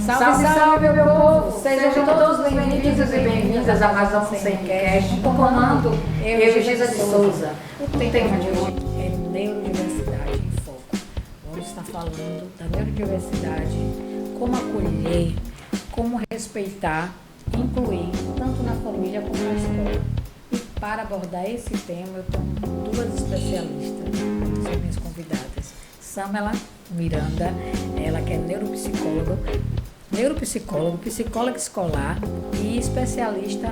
Salve, salve, meu povo! Sejam todos bem-vindos e bem-vindas a mais um Semcast, com o comando eu, Gisa de Souza. O tema de hoje é neurodiversidade em foco. Vamos estar falando da neurodiversidade, como acolher, como respeitar, incluir, tanto na família como na escola. E para abordar esse tema, eu tenho duas especialistas, são minhas convidadas. Samela Miranda, ela que é neuropsicóloga, psicóloga escolar e especialista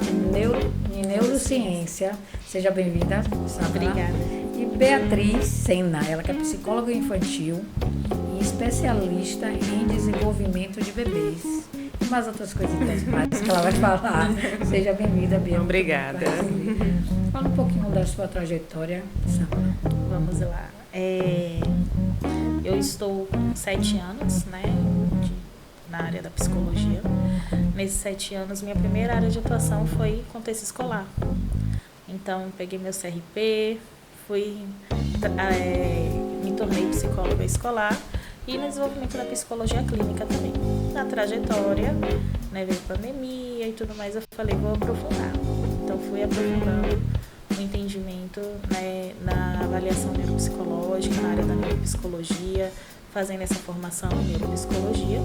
em neurociência. Seja bem-vinda, Samela. Obrigada. E Beatriz Sena, ela que é psicóloga infantil e especialista em desenvolvimento de bebês. E mais outras coisitas mais que ela vai falar. Seja bem-vinda, Beatriz. Obrigada. Fala um pouquinho da sua trajetória, Samela. Vamos lá. Eu estou com 7 anos, né, na área da psicologia. Nesses 7 anos, minha primeira área de atuação foi contexto escolar. Então, peguei meu CRP, me tornei psicóloga escolar e no desenvolvimento da psicologia clínica também. Na trajetória, né, veio pandemia e tudo mais, eu falei, vou aprofundar. Então, fui aprofundando o entendimento, né, na avaliação neuropsicológica, na área da neuropsicologia, fazendo essa formação em neuropsicologia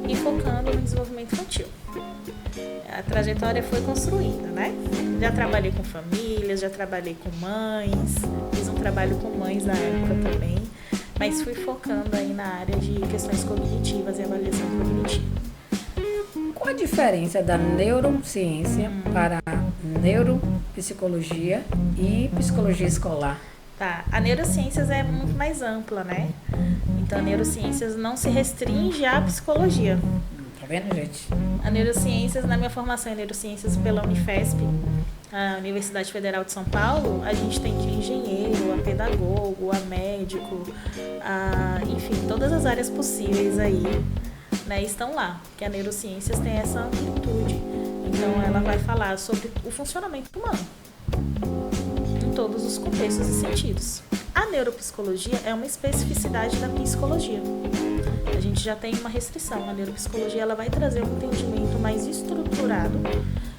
e focando no desenvolvimento infantil. A trajetória foi construída, né? Já trabalhei com famílias, já trabalhei com mães, fiz um trabalho com mães na época também, mas fui focando aí na área de questões cognitivas e avaliação cognitiva. Qual a diferença da neurociência para a neuropsicologia e psicologia escolar? Tá, a neurociências é muito mais ampla, né? Então, a neurociências não se restringe à psicologia. Tá vendo, gente? A neurociências, na minha formação em neurociências pela Unifesp, a Universidade Federal de São Paulo, a gente tem de engenheiro, a pedagogo, a médico, enfim, todas as áreas possíveis aí, né, estão lá, que a neurociências tem essa amplitude. Então, ela vai falar sobre o funcionamento humano, em todos os contextos e sentidos. A neuropsicologia é uma especificidade da psicologia. A gente já tem uma restrição. A neuropsicologia ela vai trazer um entendimento mais estruturado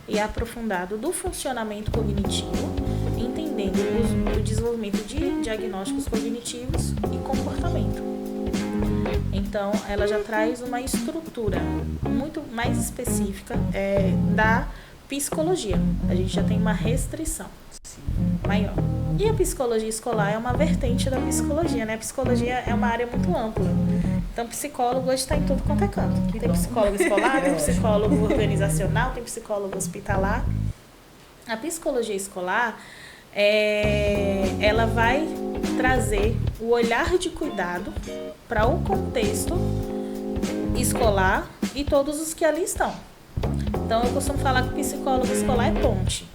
e aprofundado do funcionamento cognitivo, entendendo o desenvolvimento de diagnósticos cognitivos e comportamento. Então, ela já traz uma estrutura muito mais específica da psicologia. A gente já tem uma restrição maior. E a psicologia escolar é uma vertente da psicologia, né? A psicologia é uma área muito ampla. Então, psicólogo hoje está em tudo quanto é canto. Tem psicólogo escolar, tem psicólogo organizacional, tem psicólogo hospitalar. A psicologia escolar, ela vai trazer o olhar de cuidado para o contexto escolar e todos os que ali estão. Então, eu costumo falar que o psicólogo escolar é ponte,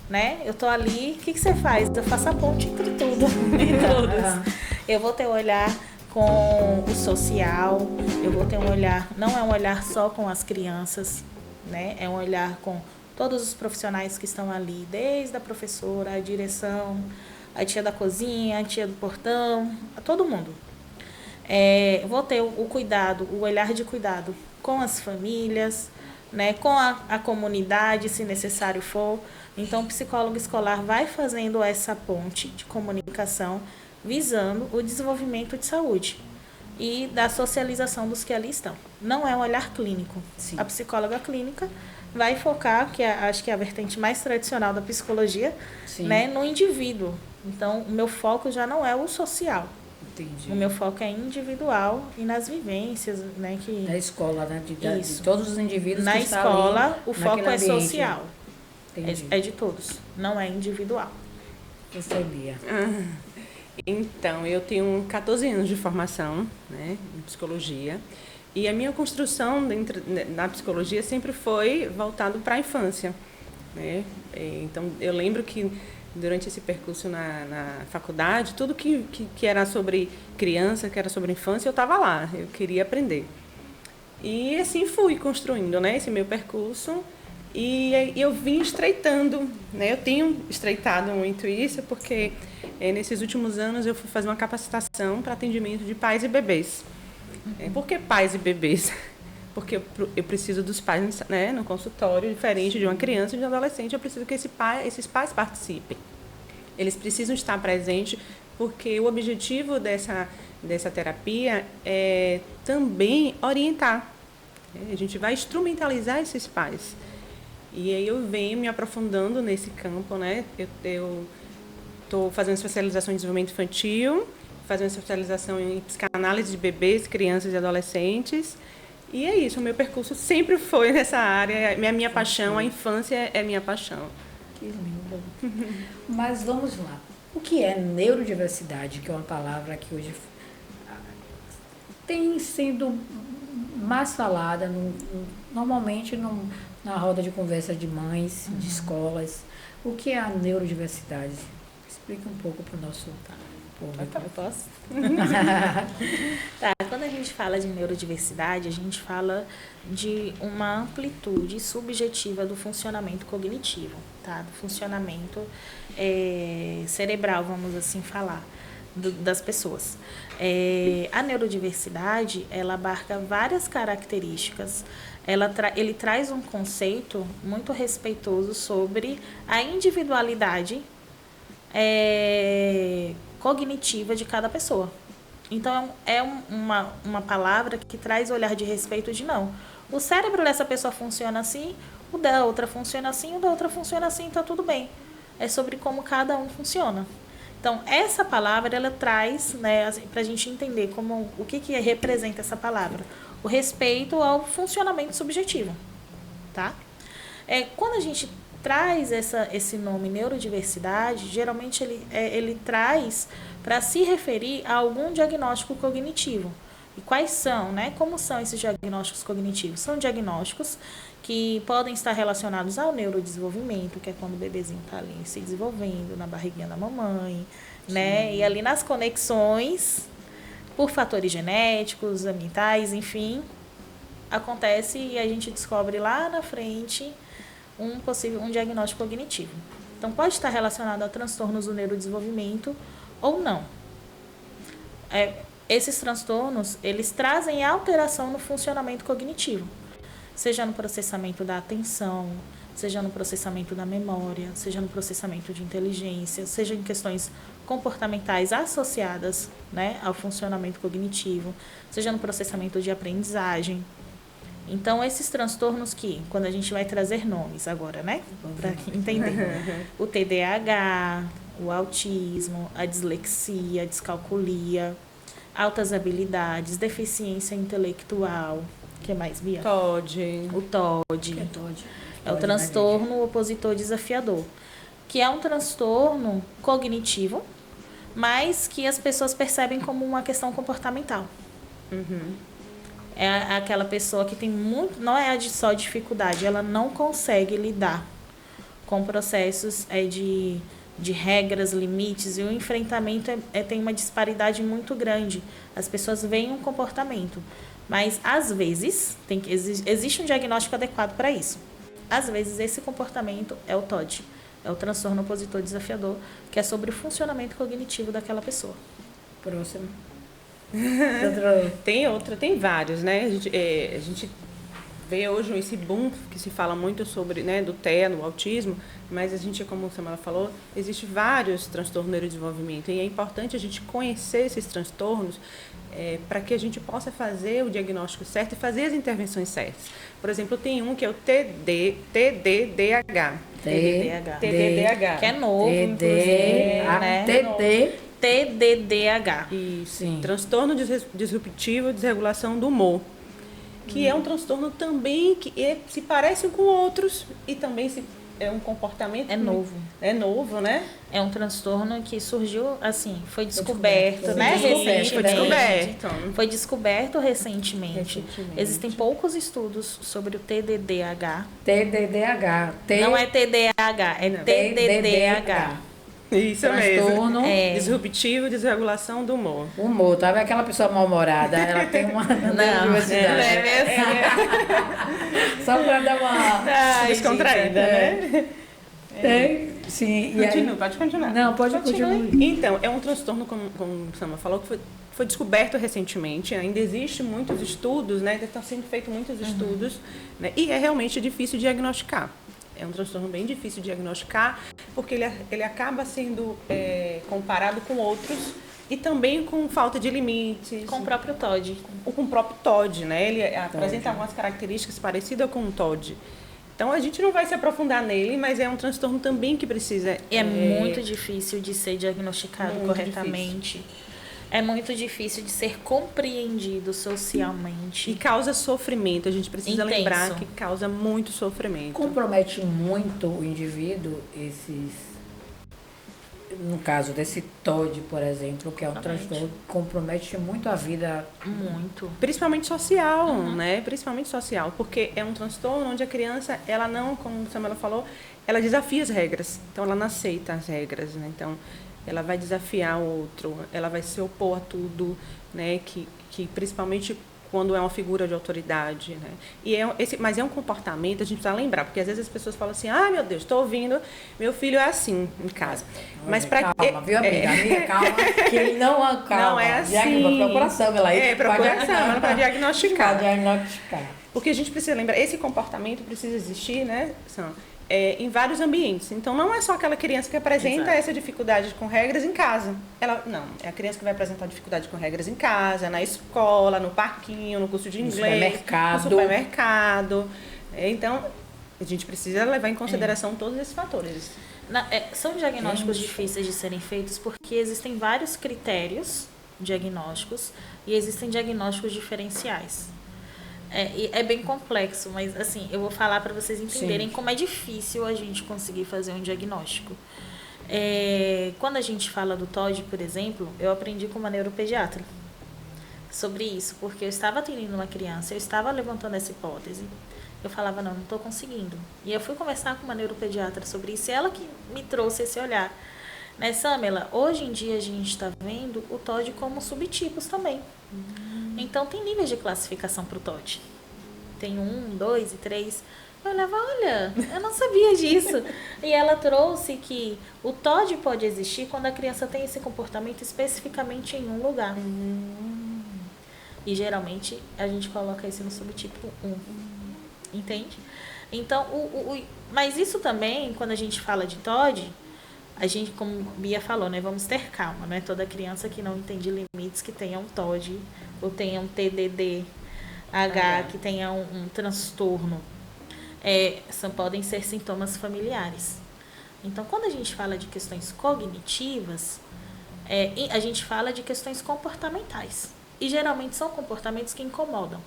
né? Eu tô ali, o que você faz? Eu faço a ponte entre tudo e todos. Eu vou ter um olhar com o social, eu vou ter um olhar, não é um olhar só com as crianças, né? É um olhar com todos os profissionais que estão ali, desde a professora, a direção, a tia da cozinha, a tia do portão, a todo mundo. Vou ter o cuidado, o olhar de cuidado com as famílias, né, com a comunidade, se necessário for. Então, o psicólogo escolar vai fazendo essa ponte de comunicação visando o desenvolvimento de saúde e da socialização dos que ali estão. Não é um olhar clínico. Sim. A psicóloga clínica vai focar, acho que é a vertente mais tradicional da psicologia, né, no indivíduo. Então, o meu foco já não é o social. Entendi. O meu foco é individual e nas vivências, né? Na escola, né? De todos os indivíduos na que estão ali. Na escola, o foco é social. Entendi. É de todos, não é individual. Eu sabia. Então, eu tenho 14 anos de formação, né, em psicologia. E a minha construção na psicologia sempre foi voltado para a infância, né? Então, eu lembro que durante esse percurso na faculdade, tudo que era sobre criança, que era sobre infância, eu estava lá, eu queria aprender. E assim fui construindo, né, esse meu percurso e eu vim estreitando, né? Eu tenho estreitado muito isso porque nesses últimos anos eu fui fazer uma capacitação para atendimento de pais e bebês. Por que pais e bebês? Porque eu preciso dos pais, né, no consultório, diferente de uma criança e de um adolescente, eu preciso que esses pais participem. Eles precisam estar presentes, porque o objetivo dessa terapia é também orientar. A gente vai instrumentalizar esses pais. E aí eu venho me aprofundando nesse campo, né? Eu estou fazendo especialização em desenvolvimento infantil, fazendo especialização em psicanálise de bebês, crianças e adolescentes. E é isso, o meu percurso sempre foi nessa área, a minha paixão, a infância é minha paixão. Que lindo. Mas vamos lá. O que é neurodiversidade, que é uma palavra que hoje tem sido mais falada normalmente na roda de conversa de mães, de escolas. O que é a neurodiversidade? Explica um pouco para o nosso público. Eu posso? Tá, quando a gente fala de neurodiversidade, a gente fala de uma amplitude subjetiva do funcionamento cognitivo, tá? Do funcionamento cerebral, vamos assim falar, das pessoas. A neurodiversidade, ela abarca várias características. Ele traz um conceito muito respeitoso sobre a individualidade cognitiva de cada pessoa. Então, é uma palavra que traz olhar de respeito de não. O cérebro dessa pessoa funciona assim, o da outra funciona assim, o da outra funciona assim, tá tudo bem. É sobre como cada um funciona. Então, essa palavra, ela traz, né, assim, pra gente entender o que representa essa palavra. O respeito ao funcionamento subjetivo, tá? Quando a gente traz esse nome neurodiversidade, geralmente ele traz para se referir a algum diagnóstico cognitivo. E quais são, né? Como são esses diagnósticos cognitivos? São diagnósticos que podem estar relacionados ao neurodesenvolvimento, que é quando o bebezinho está ali se desenvolvendo na barriguinha da mamãe, né? E ali nas conexões, por fatores genéticos, ambientais, enfim, acontece e a gente descobre lá na frente um diagnóstico cognitivo. Então, pode estar relacionado a transtornos do neurodesenvolvimento ou não. Esses transtornos, eles trazem alteração no funcionamento cognitivo, seja no processamento da atenção, seja no processamento da memória, seja no processamento de inteligência, seja em questões comportamentais associadas, né, ao funcionamento cognitivo, seja no processamento de aprendizagem. Então, esses transtornos que, quando a gente vai trazer nomes agora, né, para entender, o TDAH, o autismo, a dislexia, a descalculia, altas habilidades, deficiência intelectual, o que mais, Bia? TOD. O TOD. Que é TOD? É o transtorno opositor desafiador, que é um transtorno cognitivo, mas que as pessoas percebem como uma questão comportamental. Uhum. É aquela pessoa que tem muito, não é só dificuldade, ela não consegue lidar com processos de regras, limites, e o enfrentamento tem uma disparidade muito grande. As pessoas veem um comportamento, mas às vezes existe um diagnóstico adequado para isso. Às vezes esse comportamento é o TOD, é o transtorno opositor desafiador, que é sobre o funcionamento cognitivo daquela pessoa. Próximo. Tem vários, né? A gente vê hoje esse boom que se fala muito sobre, né, do TEA, do autismo, mas a gente, como a Samara falou, existem vários transtornos do neurodesenvolvimento e é importante a gente conhecer esses transtornos para que a gente possa fazer o diagnóstico certo e fazer as intervenções certas. Por exemplo, tem um que é o TDDH. TDDH. Que é novo, inclusive. TDDH. Isso. Sim. Transtorno disruptivo de desregulação do humor. Que é um transtorno também que se parece com outros e também é um comportamento... É novo. É novo, né? É um transtorno que surgiu, assim, foi descoberto, né? Recentemente. Foi descoberto recentemente. Existem poucos estudos sobre o TDDH. TDDH. Não é TDAH, é TDDH. Isso transtorno mesmo. Disruptivo, desregulação do humor. Humor, tá vendo aquela pessoa mal-humorada? Ela tem uma nervosidade. Só para dar uma descontraída, né? Sim. Pode continuar. Não, pode continuar. Então, é um transtorno, como a Sama falou, que foi descoberto recentemente. Ainda existem muitos estudos, né? Estão sendo feitos muitos estudos, né? E é realmente difícil diagnosticar. É um transtorno bem difícil de diagnosticar, porque ele acaba sendo comparado com outros e também com falta de limites. Com o próprio TOD. Ou com o próprio TOD, né? Ele apresenta algumas características parecidas com o TOD. Então, a gente não vai se aprofundar nele, mas é um transtorno também que precisa... É muito difícil de ser diagnosticado corretamente. Difícil. É muito difícil de ser compreendido socialmente. E causa sofrimento. A gente precisa intenso. Lembrar que causa muito sofrimento. Compromete muito o indivíduo, no caso desse TOD, por exemplo, que é um transtorno, compromete muito a vida. Muito. Principalmente social, né? Principalmente social, porque é um transtorno onde a criança, ela não, como a Samela falou, ela desafia as regras. Então, ela não aceita as regras, né? Então, ela vai desafiar o outro, ela vai se opor a tudo, né? Que principalmente quando é uma figura de autoridade, né? Mas é um comportamento, a gente precisa lembrar, porque às vezes as pessoas falam assim, meu Deus, estou ouvindo, meu filho é assim em casa. Mas calma, viu, amiga? Amiga, calma, que ele não acalma. Não é assim. Procuração, ela aí. Procuração, para diagnosticar. Diagnosticar. Porque a gente precisa lembrar, esse comportamento precisa existir, né, Sam? Em vários ambientes. Então, não é só aquela criança que apresenta essa dificuldade com regras em casa. Não, é a criança que vai apresentar dificuldade com regras em casa, na escola, no parquinho, no curso de inglês, no supermercado. Então, a gente precisa levar em consideração todos esses fatores. São diagnósticos difíceis de serem feitos porque existem vários critérios diagnósticos e existem diagnósticos diferenciais. É bem complexo, mas assim, eu vou falar para vocês entenderem como é difícil a gente conseguir fazer um diagnóstico. Quando a gente fala do TOD, por exemplo, eu aprendi com uma neuropediatra sobre isso, porque eu estava atendendo uma criança, eu estava levantando essa hipótese, eu falava, não estou conseguindo. E eu fui conversar com uma neuropediatra sobre isso, e ela que me trouxe esse olhar. Né, Samela, hoje em dia a gente está vendo o TOD como subtipos também. Então, tem níveis de classificação para o TOD. Tem 1, 2 e 3. Eu olhava, olha, eu não sabia disso. E ela trouxe que o TOD pode existir quando a criança tem esse comportamento especificamente em um lugar. E, geralmente, a gente coloca isso no subtipo 1. Entende? Então, mas isso também, quando a gente fala de TOD, a gente, como Bia falou, né, vamos ter calma, né? Toda criança que não entende limites, que tenha um TOD, ou tenha um TDDH, que tenha um transtorno, podem ser sintomas familiares. Então, quando a gente fala de questões cognitivas, a gente fala de questões comportamentais. E geralmente são comportamentos que incomodam.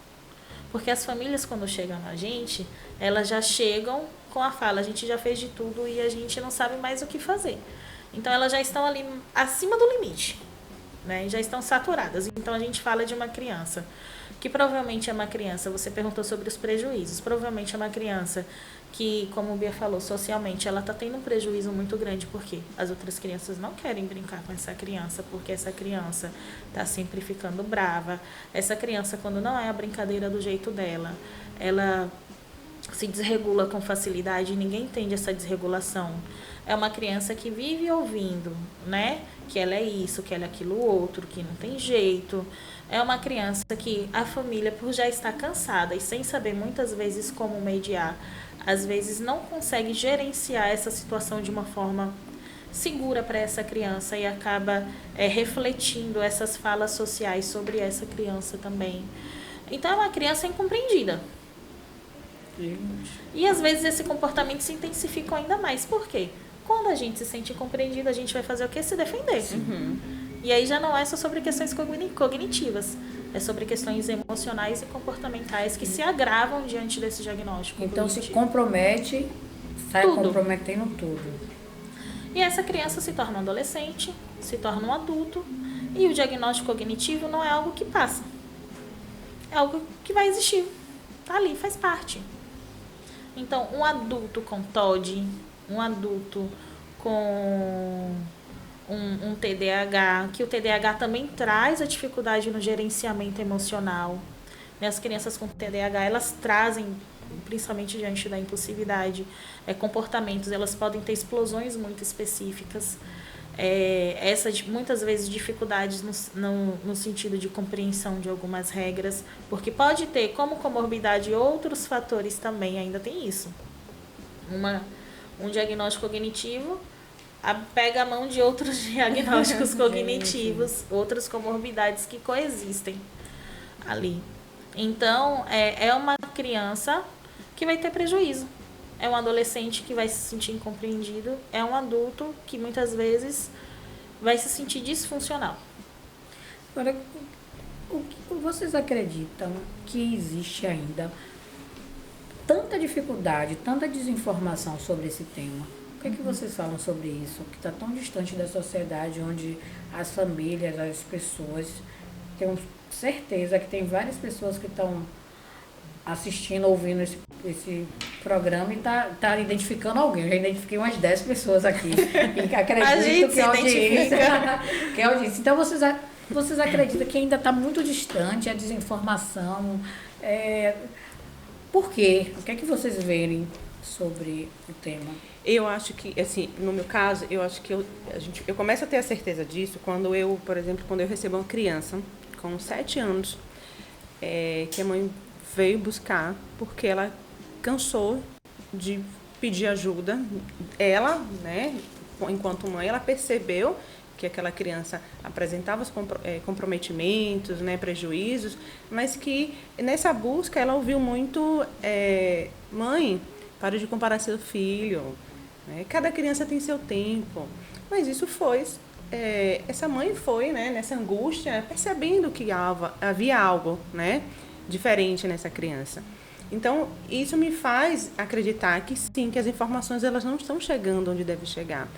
Porque as famílias, quando chegam na gente, elas já chegam com a fala, a gente já fez de tudo e a gente não sabe mais o que fazer. Então, elas já estão ali acima do limite, né? Já estão saturadas. Então, a gente fala de uma criança, que provavelmente é uma criança, você perguntou sobre os prejuízos, provavelmente é uma criança que, como o Bia falou, socialmente, ela está tendo um prejuízo muito grande, porque as outras crianças não querem brincar com essa criança, porque essa criança está sempre ficando brava. Essa criança, quando não é a brincadeira do jeito dela, ela se desregula com facilidade e ninguém entende essa desregulação. É uma criança que vive ouvindo, né? que ela é isso, que ela é aquilo outro, que não tem jeito. É uma criança que a família, por já estar cansada e sem saber muitas vezes como mediar, às vezes não consegue gerenciar essa situação de uma forma segura para essa criança e acaba refletindo essas falas sociais sobre essa criança também. Então é uma criança incompreendida. E às vezes esse comportamento se intensifica ainda mais. Por quê? Quando a gente se sente incompreendida, a gente vai fazer o quê? Se defender. E aí já não é só sobre questões cognitivas, é sobre questões emocionais e comportamentais que se agravam diante desse diagnóstico. Então cognitivo. se compromete, sai Tudo. comprometendo tudo. E essa criança se torna um adolescente, se torna um adulto, e o diagnóstico cognitivo não é algo que passa. É algo que vai existir. Tá ali, faz parte. Então, um adulto com TOD, um adulto com um TDAH, que o TDAH também traz a dificuldade no gerenciamento emocional. As crianças com TDAH, elas trazem, principalmente diante da impulsividade, comportamentos, elas podem ter explosões muito específicas. Muitas vezes dificuldades no sentido de compreensão de algumas regras, porque pode ter como comorbidade outros fatores também, ainda tem isso. Um diagnóstico cognitivo pega a mão de outros diagnósticos cognitivos, outras comorbidades que coexistem ali. Então, é uma criança que vai ter prejuízo. É um adolescente que vai se sentir incompreendido. É um adulto que muitas vezes vai se sentir disfuncional. Agora, o que vocês acreditam que existe ainda tanta dificuldade, tanta desinformação sobre esse tema? O que é que vocês falam sobre isso? Que está tão distante da sociedade, onde as famílias, as pessoas, tenho certeza que tem várias pessoas que estão assistindo, ouvindo esse programa e tá identificando alguém. Eu já identifiquei umas 10 pessoas aqui. E acredito que é audiência. Então, vocês acreditam que ainda está muito distante a desinformação? Por quê? O que é que vocês verem sobre o tema? Eu acho que, assim, no meu caso, eu acho que eu começo a ter a certeza disso quando eu, por exemplo, quando eu recebo uma criança com 7 anos, que a mãe veio buscar porque ela cansou de pedir ajuda. Ela, né, enquanto mãe, ela percebeu que aquela criança apresentava os comprometimentos, né, prejuízos, mas que nessa busca ela ouviu muito, mãe, para de comparar seu filho, né, cada criança tem seu tempo. Mas isso foi, essa mãe foi, né, nessa angústia, percebendo que havia algo, né, diferente nessa criança. Então, isso me faz acreditar que sim, que as informações elas não estão chegando onde devem chegar.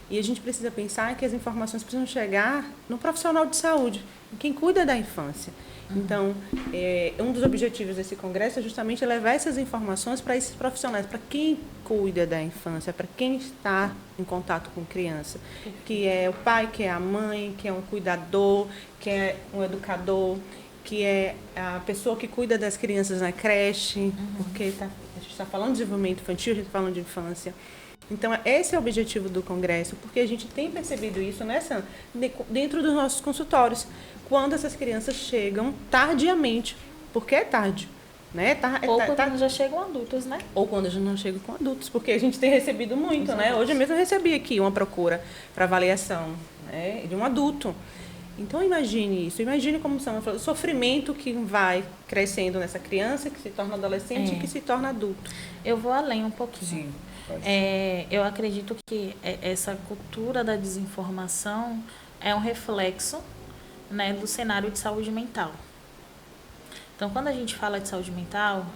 E a gente precisa pensar que as informações precisam chegar no profissional de saúde, quem cuida da infância. Então, um dos objetivos desse congresso é justamente levar essas informações para esses profissionais, para quem cuida da infância, para quem está em contato com criança, que é o pai, que é a mãe, que é um cuidador, que é um educador, que é a pessoa que cuida das crianças na creche, porque a gente está falando de desenvolvimento infantil, a gente está falando de infância. Então, esse é o objetivo do congresso, porque a gente tem percebido isso dentro dos nossos consultórios, quando essas crianças chegam tardiamente, porque é tarde. Né? Ou quando já chegam adultos, né? Ou quando já não chegam com adultos, porque a gente tem recebido muito, né? Hoje mesmo eu recebi aqui uma procura para avaliação, né, de um adulto. Então, imagine isso. Imagine como são o sofrimento que vai crescendo nessa criança, que se torna adolescente e que se torna adulto. Eu vou além um pouquinho. Sim, pode. Eu acredito que essa cultura da desinformação é um reflexo, né, do cenário de saúde mental. Então, quando a gente fala de saúde mental,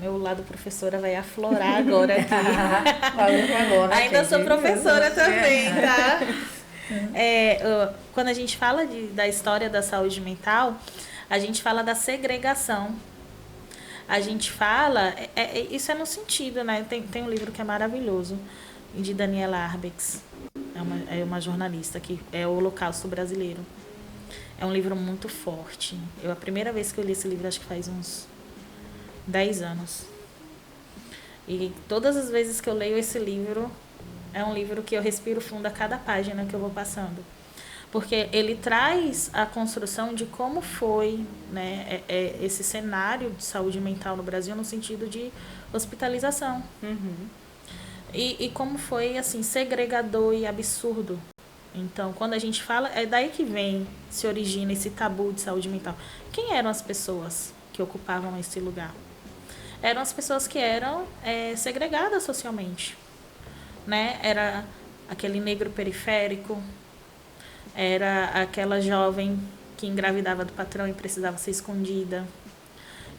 meu lado professora vai aflorar agora aqui. Ainda sou professora também, tá? Quando a gente fala da história da saúde mental, a gente fala da segregação. A gente fala, isso é no sentido, né? Tem um livro que é maravilhoso, de Daniela Arbex, é uma jornalista, que é o Holocausto Brasileiro. É um livro muito forte. A primeira vez que eu li esse livro, acho que faz uns 10 anos. E todas as vezes que eu leio esse livro, é um livro que eu respiro fundo a cada página que eu vou passando. porque ele traz a construção de como foi, né, esse cenário de saúde mental no Brasil no sentido de hospitalização. E como foi assim segregador e absurdo. Então, quando a gente fala, é daí que se origina esse tabu de saúde mental. Quem eram as pessoas que ocupavam esse lugar? Eram as pessoas que eram segregadas socialmente, né? Era aquele negro periférico, era aquela jovem que engravidava do patrão e precisava ser escondida.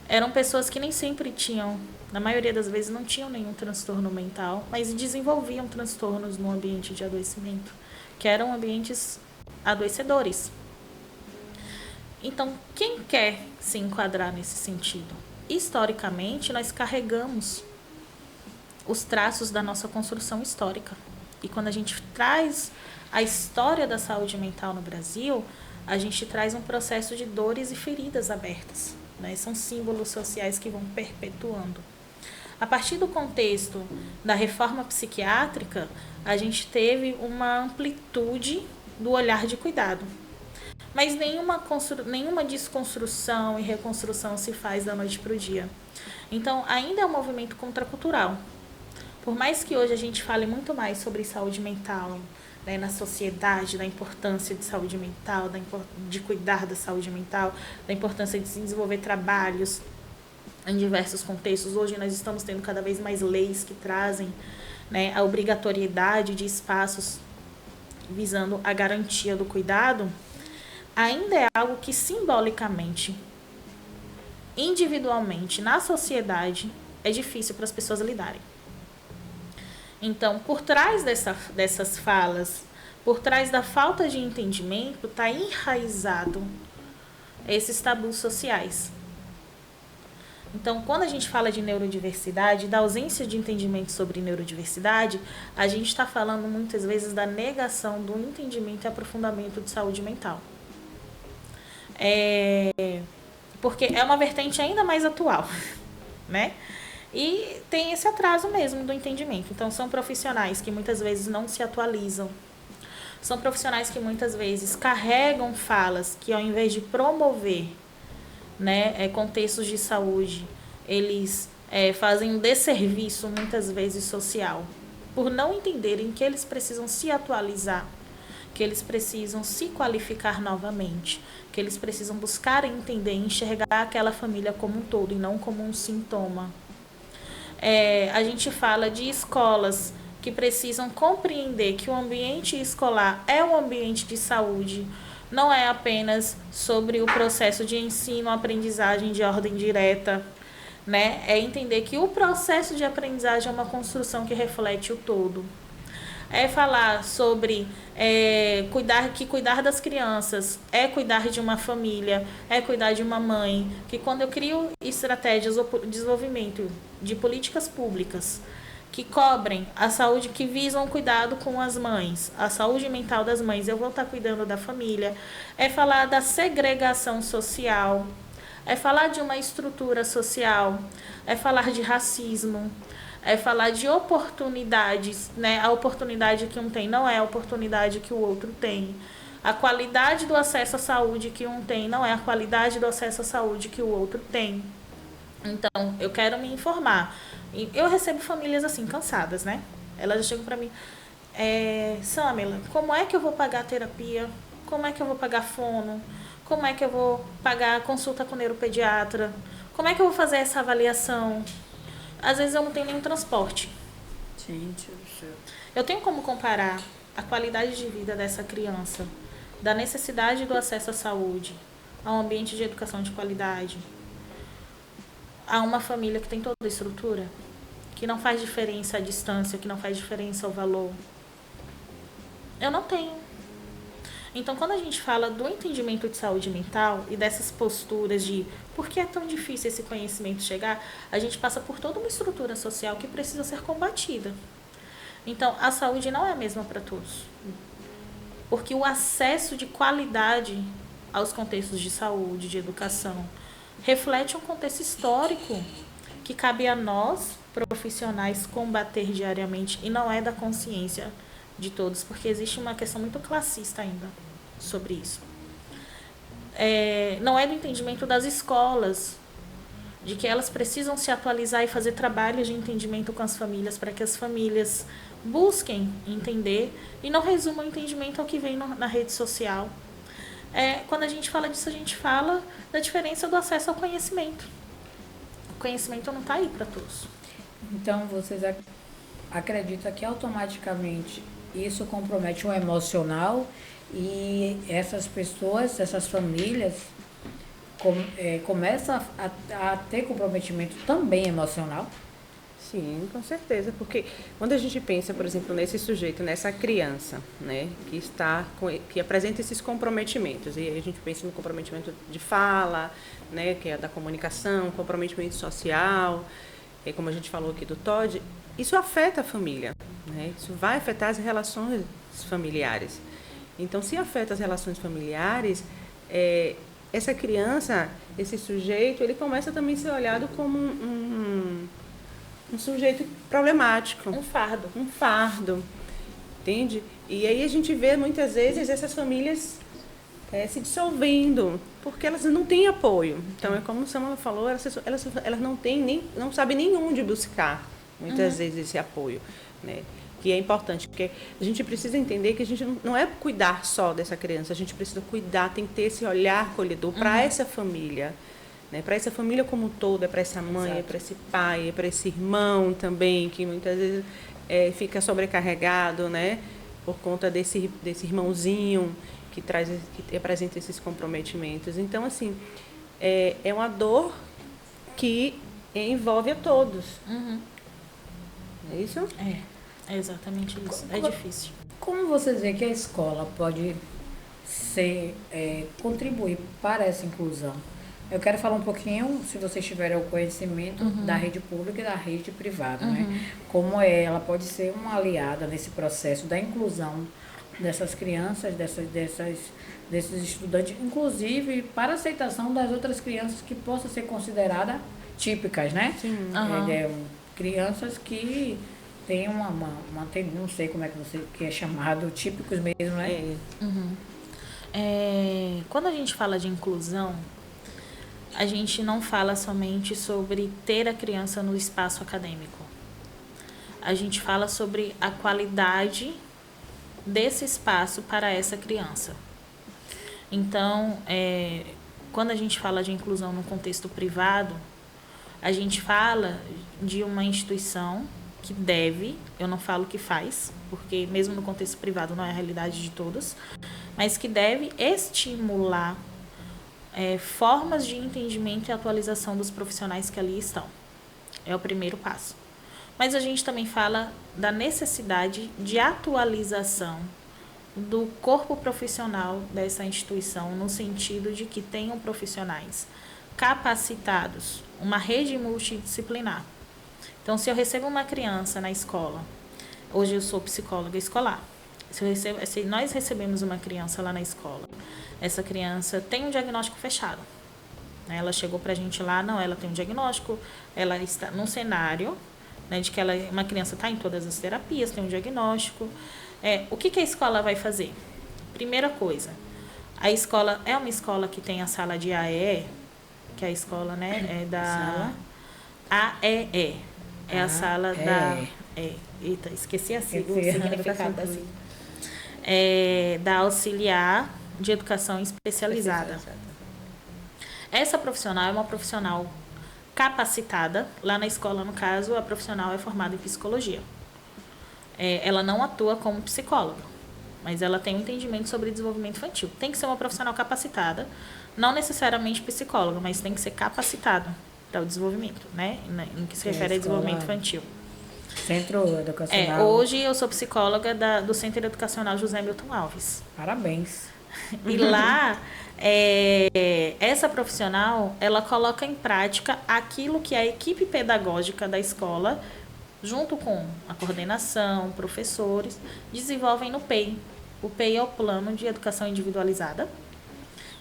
Eram pessoas que nem sempre tinham, na maioria das vezes, não tinham nenhum transtorno mental, mas desenvolviam transtornos no ambiente de adoecimento, que eram ambientes adoecedores. Então, quem quer se enquadrar nesse sentido? Historicamente, nós carregamos os traços da nossa construção histórica. E quando a gente traz a história da saúde mental no Brasil, a gente traz um processo de dores e feridas abertas, né? São símbolos sociais que vão perpetuando. A partir do contexto da reforma psiquiátrica, a gente teve uma amplitude do olhar de cuidado. Mas nenhuma desconstrução e reconstrução se faz da noite para o dia. Então, ainda é um movimento contracultural. Por mais que hoje a gente fale muito mais sobre saúde mental, né, na sociedade, da importância de saúde mental, de cuidar da saúde mental, da importância de se desenvolver trabalhos em diversos contextos. Hoje nós estamos tendo cada vez mais leis que trazem, né, a obrigatoriedade de espaços visando a garantia do cuidado. Ainda é algo que simbolicamente, individualmente, na sociedade, é difícil para as pessoas lidarem. Então, por trás dessas falas, por trás da falta de entendimento, está enraizado esses tabus sociais. Então, quando a gente fala de neurodiversidade, da ausência de entendimento sobre neurodiversidade, a gente está falando muitas vezes da negação do entendimento e aprofundamento de saúde mental. Porque é uma vertente ainda mais atual, né? E tem esse atraso mesmo do entendimento. Então, são profissionais que muitas vezes não se atualizam. São profissionais que muitas vezes carregam falas que, ao invés de promover, né, contextos de saúde, eles fazem um desserviço, muitas vezes, social, por não entenderem que eles precisam se atualizar, que eles precisam se qualificar novamente, que eles precisam buscar entender e enxergar aquela família como um todo e não como um sintoma. A gente fala de escolas que precisam compreender que o ambiente escolar é um ambiente de saúde, não é apenas sobre o processo de ensino-aprendizagem de ordem direta, né? É entender que o processo de aprendizagem é uma construção que reflete o todo. É falar sobre cuidar das crianças, é cuidar de uma família, é cuidar de uma mãe, que quando eu crio estratégias de desenvolvimento de políticas públicas que cobrem a saúde, que visam o cuidado com as mães, a saúde mental das mães, eu vou estar cuidando da família. É falar da segregação social, é falar de uma estrutura social, é falar de racismo, é falar de oportunidades, né? A oportunidade que um tem não é a oportunidade que o outro tem. A qualidade do acesso à saúde que um tem não é a qualidade do acesso à saúde que o outro tem. Então, eu quero me informar. Eu recebo famílias assim, cansadas, né? Elas chegam para mim, Samela, como é que eu vou pagar a terapia? Como é que eu vou pagar fono? Como é que eu vou pagar a consulta com o neuropediatra? Como é que eu vou fazer essa avaliação? Às vezes eu não tenho nenhum transporte. Gente do céu. Eu tenho como comparar a qualidade de vida dessa criança, da necessidade do acesso à saúde, a um ambiente de educação de qualidade, a uma família que tem toda a estrutura, que não faz diferença a distância, que não faz diferença o valor. Eu não tenho. Então, quando a gente fala do entendimento de saúde mental e dessas posturas de por que é tão difícil esse conhecimento chegar, a gente passa por toda uma estrutura social que precisa ser combatida. Então, a saúde não é a mesma para todos. Porque o acesso de qualidade aos contextos de saúde, de educação, reflete um contexto histórico que cabe a nós, profissionais, combater diariamente, e não é da consciência de todos, porque existe uma questão muito classista ainda. sobre isso. Não é do entendimento das escolas, de que elas precisam se atualizar e fazer trabalhos de entendimento com as famílias, para que as famílias busquem entender e não resumam o entendimento ao que vem na rede social. Quando a gente fala disso, a gente fala da diferença do acesso ao conhecimento. O conhecimento não está aí para todos. Então, vocês acreditam que automaticamente isso compromete o emocional e essas pessoas, essas famílias, começam a ter comprometimento também emocional? Sim, com certeza, porque quando a gente pensa, por exemplo, nesse sujeito, nessa criança, né, que apresenta esses comprometimentos, e aí a gente pensa no comprometimento de fala, né, que é da comunicação, comprometimento social, como a gente falou aqui do Todd, isso afeta a família, né, isso vai afetar as relações familiares. Então, se afeta as relações familiares, essa criança, esse sujeito, ele começa também a ser olhado como um sujeito problemático. Um fardo. Um fardo, entende? E aí a gente vê muitas vezes essas famílias se dissolvendo, porque elas não têm apoio. Então, é como a Samara falou, elas não sabem nem onde buscar, muitas vezes, esse apoio, né? Que é importante, porque a gente precisa entender que a gente não é cuidar só dessa criança, a gente precisa cuidar, tem que ter esse olhar acolhedor para essa família, né? Para essa família como um todo, é para essa mãe, é para esse pai, é para esse irmão também, que muitas vezes fica sobrecarregado, né? Por conta desse irmãozinho que apresenta esses comprometimentos. Então, assim, é uma dor que envolve a todos. É isso? É exatamente isso. É difícil. Como vocês veem que a escola pode contribuir para essa inclusão? Eu quero falar um pouquinho, se vocês tiverem o conhecimento, da rede pública e da rede privada, né? Como ela pode ser uma aliada nesse processo da inclusão dessas crianças, desses estudantes, inclusive para a aceitação das outras crianças que possam ser consideradas típicas, né? Sim. Crianças que têm não sei como é que é chamado, típicos mesmo, né? Quando a gente fala de inclusão, a gente não fala somente sobre ter a criança no espaço acadêmico. A gente fala sobre a qualidade desse espaço para essa criança. Então, quando a gente fala de inclusão no contexto privado, a gente fala de uma instituição que deve, eu não falo que faz, porque mesmo no contexto privado não é a realidade de todos, mas que deve estimular formas de entendimento e atualização dos profissionais que ali estão. É o primeiro passo. Mas a gente também fala da necessidade de atualização do corpo profissional dessa instituição, no sentido de que tenham profissionais capacitados, uma rede multidisciplinar. Então, se eu recebo uma criança na escola, hoje eu sou psicóloga escolar, se nós recebemos uma criança lá na escola, essa criança tem um diagnóstico fechado. Ela chegou pra gente lá, ela tem um diagnóstico, ela está num cenário, né, de que uma criança está em todas as terapias, tem um diagnóstico. O que a escola vai fazer? Primeira coisa, a escola é uma escola que tem a sala de AEE, que é a escola, né, da AEE. É a sala da... Eita, esqueci a sigla, o significado da sigla. Da auxiliar de educação especializada. Essa profissional é uma profissional capacitada. Lá na escola, no caso, a profissional é formada em psicologia. Ela não atua como psicóloga, mas ela tem um entendimento sobre desenvolvimento infantil. Tem que ser uma profissional capacitada, não necessariamente psicóloga, mas tem que ser capacitada para o desenvolvimento, né? Em que se refere a desenvolvimento infantil. Centro Educacional. Hoje eu sou psicóloga do Centro Educacional José Milton Alves. Parabéns. E lá, essa profissional, ela coloca em prática aquilo que a equipe pedagógica da escola, junto com a coordenação, professores, desenvolvem no PEI. O PEI é o Plano de Educação Individualizada,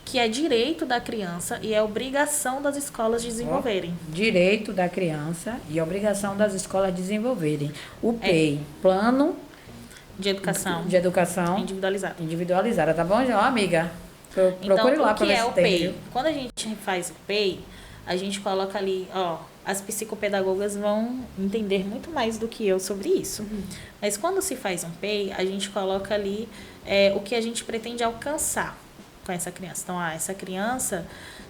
que é direito da criança e é obrigação das escolas desenvolverem. Direito da criança e obrigação das escolas desenvolverem. O PEI, Plano de educação. De educação individualizada, tá bom, João, amiga? Procure lá para ver se tem. Então, o que é o PEI? Quando a gente faz o PEI, a gente coloca ali, as psicopedagogas vão entender muito mais do que eu sobre isso. Mas quando se faz um PEI, a gente coloca ali o que a gente pretende alcançar com essa criança. Então, essa criança,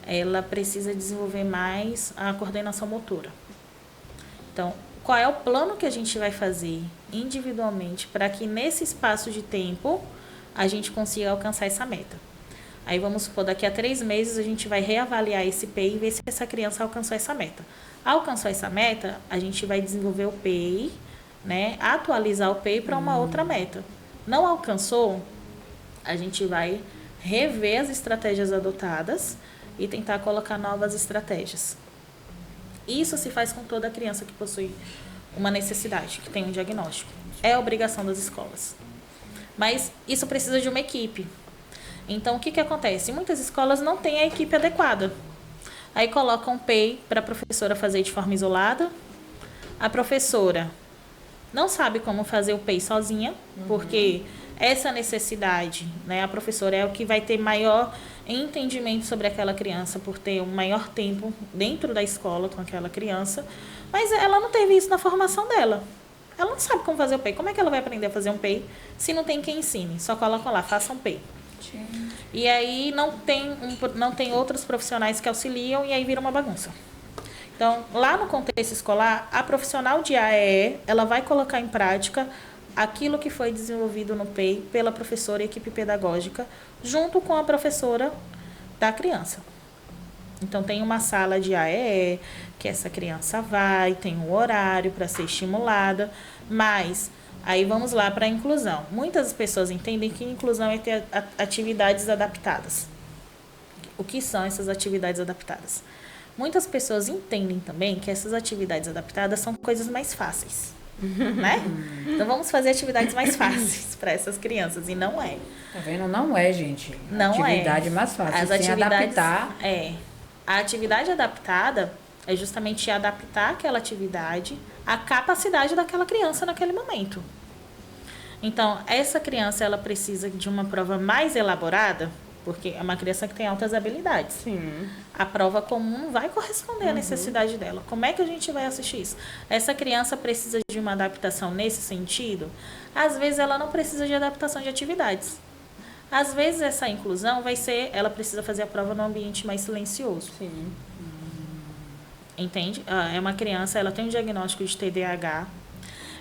ela precisa desenvolver mais a coordenação motora. Então, qual é o plano que a gente vai fazer individualmente para que nesse espaço de tempo a gente consiga alcançar essa meta? Aí vamos supor, daqui a 3 meses a gente vai reavaliar esse PEI e ver se essa criança alcançou essa meta. Alcançou essa meta, a gente vai desenvolver o PEI, né? Atualizar o PEI para uma outra meta. Não alcançou, a gente vai rever as estratégias adotadas e tentar colocar novas estratégias. Isso se faz com toda criança que possui uma necessidade, que tem um diagnóstico. É obrigação das escolas. Mas isso precisa de uma equipe. Então, o que acontece? Muitas escolas não têm a equipe adequada. Aí colocam um PEI para a professora fazer de forma isolada. A professora não sabe como fazer o PEI sozinha, porque essa necessidade, né, a professora é o que vai ter maior entendimento sobre aquela criança, por ter um maior tempo dentro da escola com aquela criança, mas ela não teve isso na formação dela. Ela não sabe como fazer o PEI. Como é que ela vai aprender a fazer um PEI se não tem quem ensine? Só coloca lá, faça um PEI. E aí não tem outros profissionais que auxiliam e aí vira uma bagunça. Então, lá no contexto escolar, a profissional de AEE, ela vai colocar em prática aquilo que foi desenvolvido no PEI pela professora e equipe pedagógica, junto com a professora da criança. Então, tem uma sala de AEE, que essa criança vai, tem um horário para ser estimulada, mas aí vamos lá para a inclusão. Muitas pessoas entendem que inclusão é ter atividades adaptadas. O que são essas atividades adaptadas? Muitas pessoas entendem também que essas atividades adaptadas são coisas mais fáceis, né? Então vamos fazer atividades mais fáceis para essas crianças, e não é. Tá vendo? Não é, gente. Não atividade mais fácil. As atividades adaptar. A atividade adaptada é justamente adaptar aquela atividade à capacidade daquela criança naquele momento. Então, essa criança, ela precisa de uma prova mais elaborada, porque é uma criança que tem altas habilidades. Sim. A prova comum não vai corresponder à necessidade dela. Como é que a gente vai assistir isso? Essa criança precisa de uma adaptação nesse sentido? Às vezes, ela não precisa de adaptação de atividades. Às vezes, essa inclusão vai ser... Ela precisa fazer a prova num ambiente mais silencioso. Sim. Entende? É uma criança, ela tem um diagnóstico de TDAH.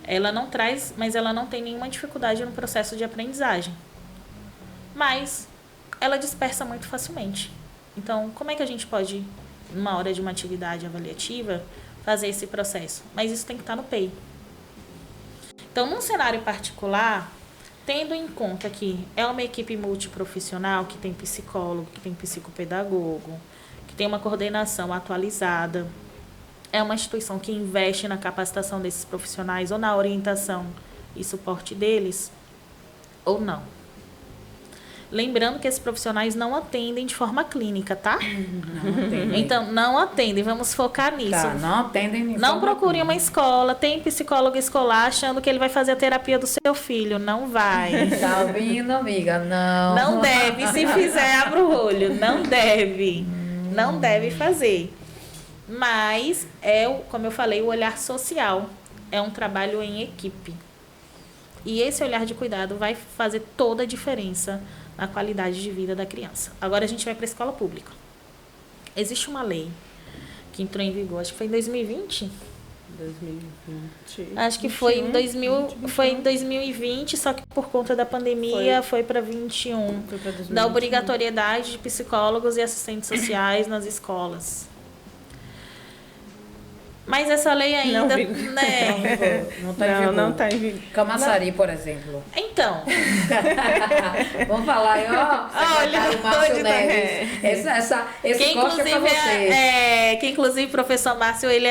Ela não traz, mas ela não tem nenhuma dificuldade no processo de aprendizagem. Mas ela dispersa muito facilmente. Então, como é que a gente pode, numa hora de uma atividade avaliativa, fazer esse processo? Mas isso tem que estar no PEI. Então, num cenário particular, tendo em conta que é uma equipe multiprofissional, que tem psicólogo, que tem psicopedagogo, que tem uma coordenação atualizada, é uma instituição que investe na capacitação desses profissionais ou na orientação e suporte deles, ou não. Lembrando que esses profissionais não atendem de forma clínica, tá? Não atendem. Então, não atendem, vamos focar nisso. Tá, não atendem. Não procure uma escola, tem psicólogo escolar achando que ele vai fazer a terapia do seu filho. Não vai. Tá ouvindo, amiga? Não. Não deve, se fizer, abra o olho. Não deve. Não deve fazer. Mas, como eu falei, o olhar social é um trabalho em equipe. E esse olhar de cuidado vai fazer toda a diferença na qualidade de vida da criança. Agora a gente vai para a escola pública. Existe uma lei que entrou em vigor, acho que foi em 2020. 2020. Acho que foi em 2020, só que por conta da pandemia foi para 2021. Foi para 2021. Da obrigatoriedade de psicólogos e assistentes sociais nas escolas. Mas essa lei ainda, né? Não está em vigor. Camaçari, por exemplo. Então. Vamos falar aí, ó. Olha, Márcio Neves. Esse corte é pra você. Que inclusive o professor Márcio, ele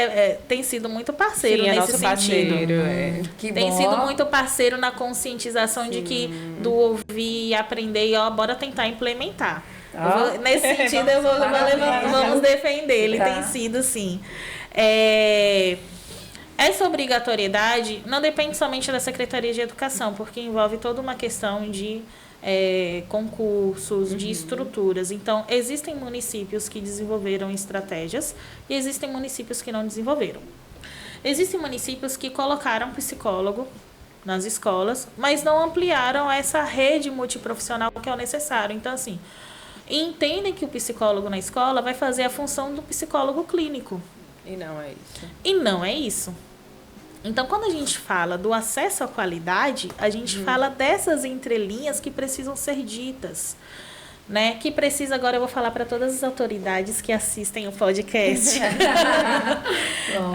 tem sido muito parceiro Sim, nesse nosso sentido. parceiro, Que tem bom. sido muito parceiro na conscientização de que do ouvir e aprender, e bora tentar implementar. Nesse sentido, vamos defender. Ele tem sido, sim. Essa obrigatoriedade não depende somente da Secretaria de Educação, porque envolve toda uma questão de concursos, de estruturas. Então, existem municípios que desenvolveram estratégias e existem municípios que não desenvolveram. Existem municípios que colocaram psicólogo nas escolas, mas não ampliaram essa rede multiprofissional que é o necessário. Então, assim, entendem que o psicólogo na escola vai fazer a função do psicólogo clínico. E não é isso. E não é isso. Então, quando a gente fala do acesso à qualidade, a gente fala dessas entrelinhas que precisam ser ditas. Né? Que precisa, agora eu vou falar para todas as autoridades que assistem o podcast.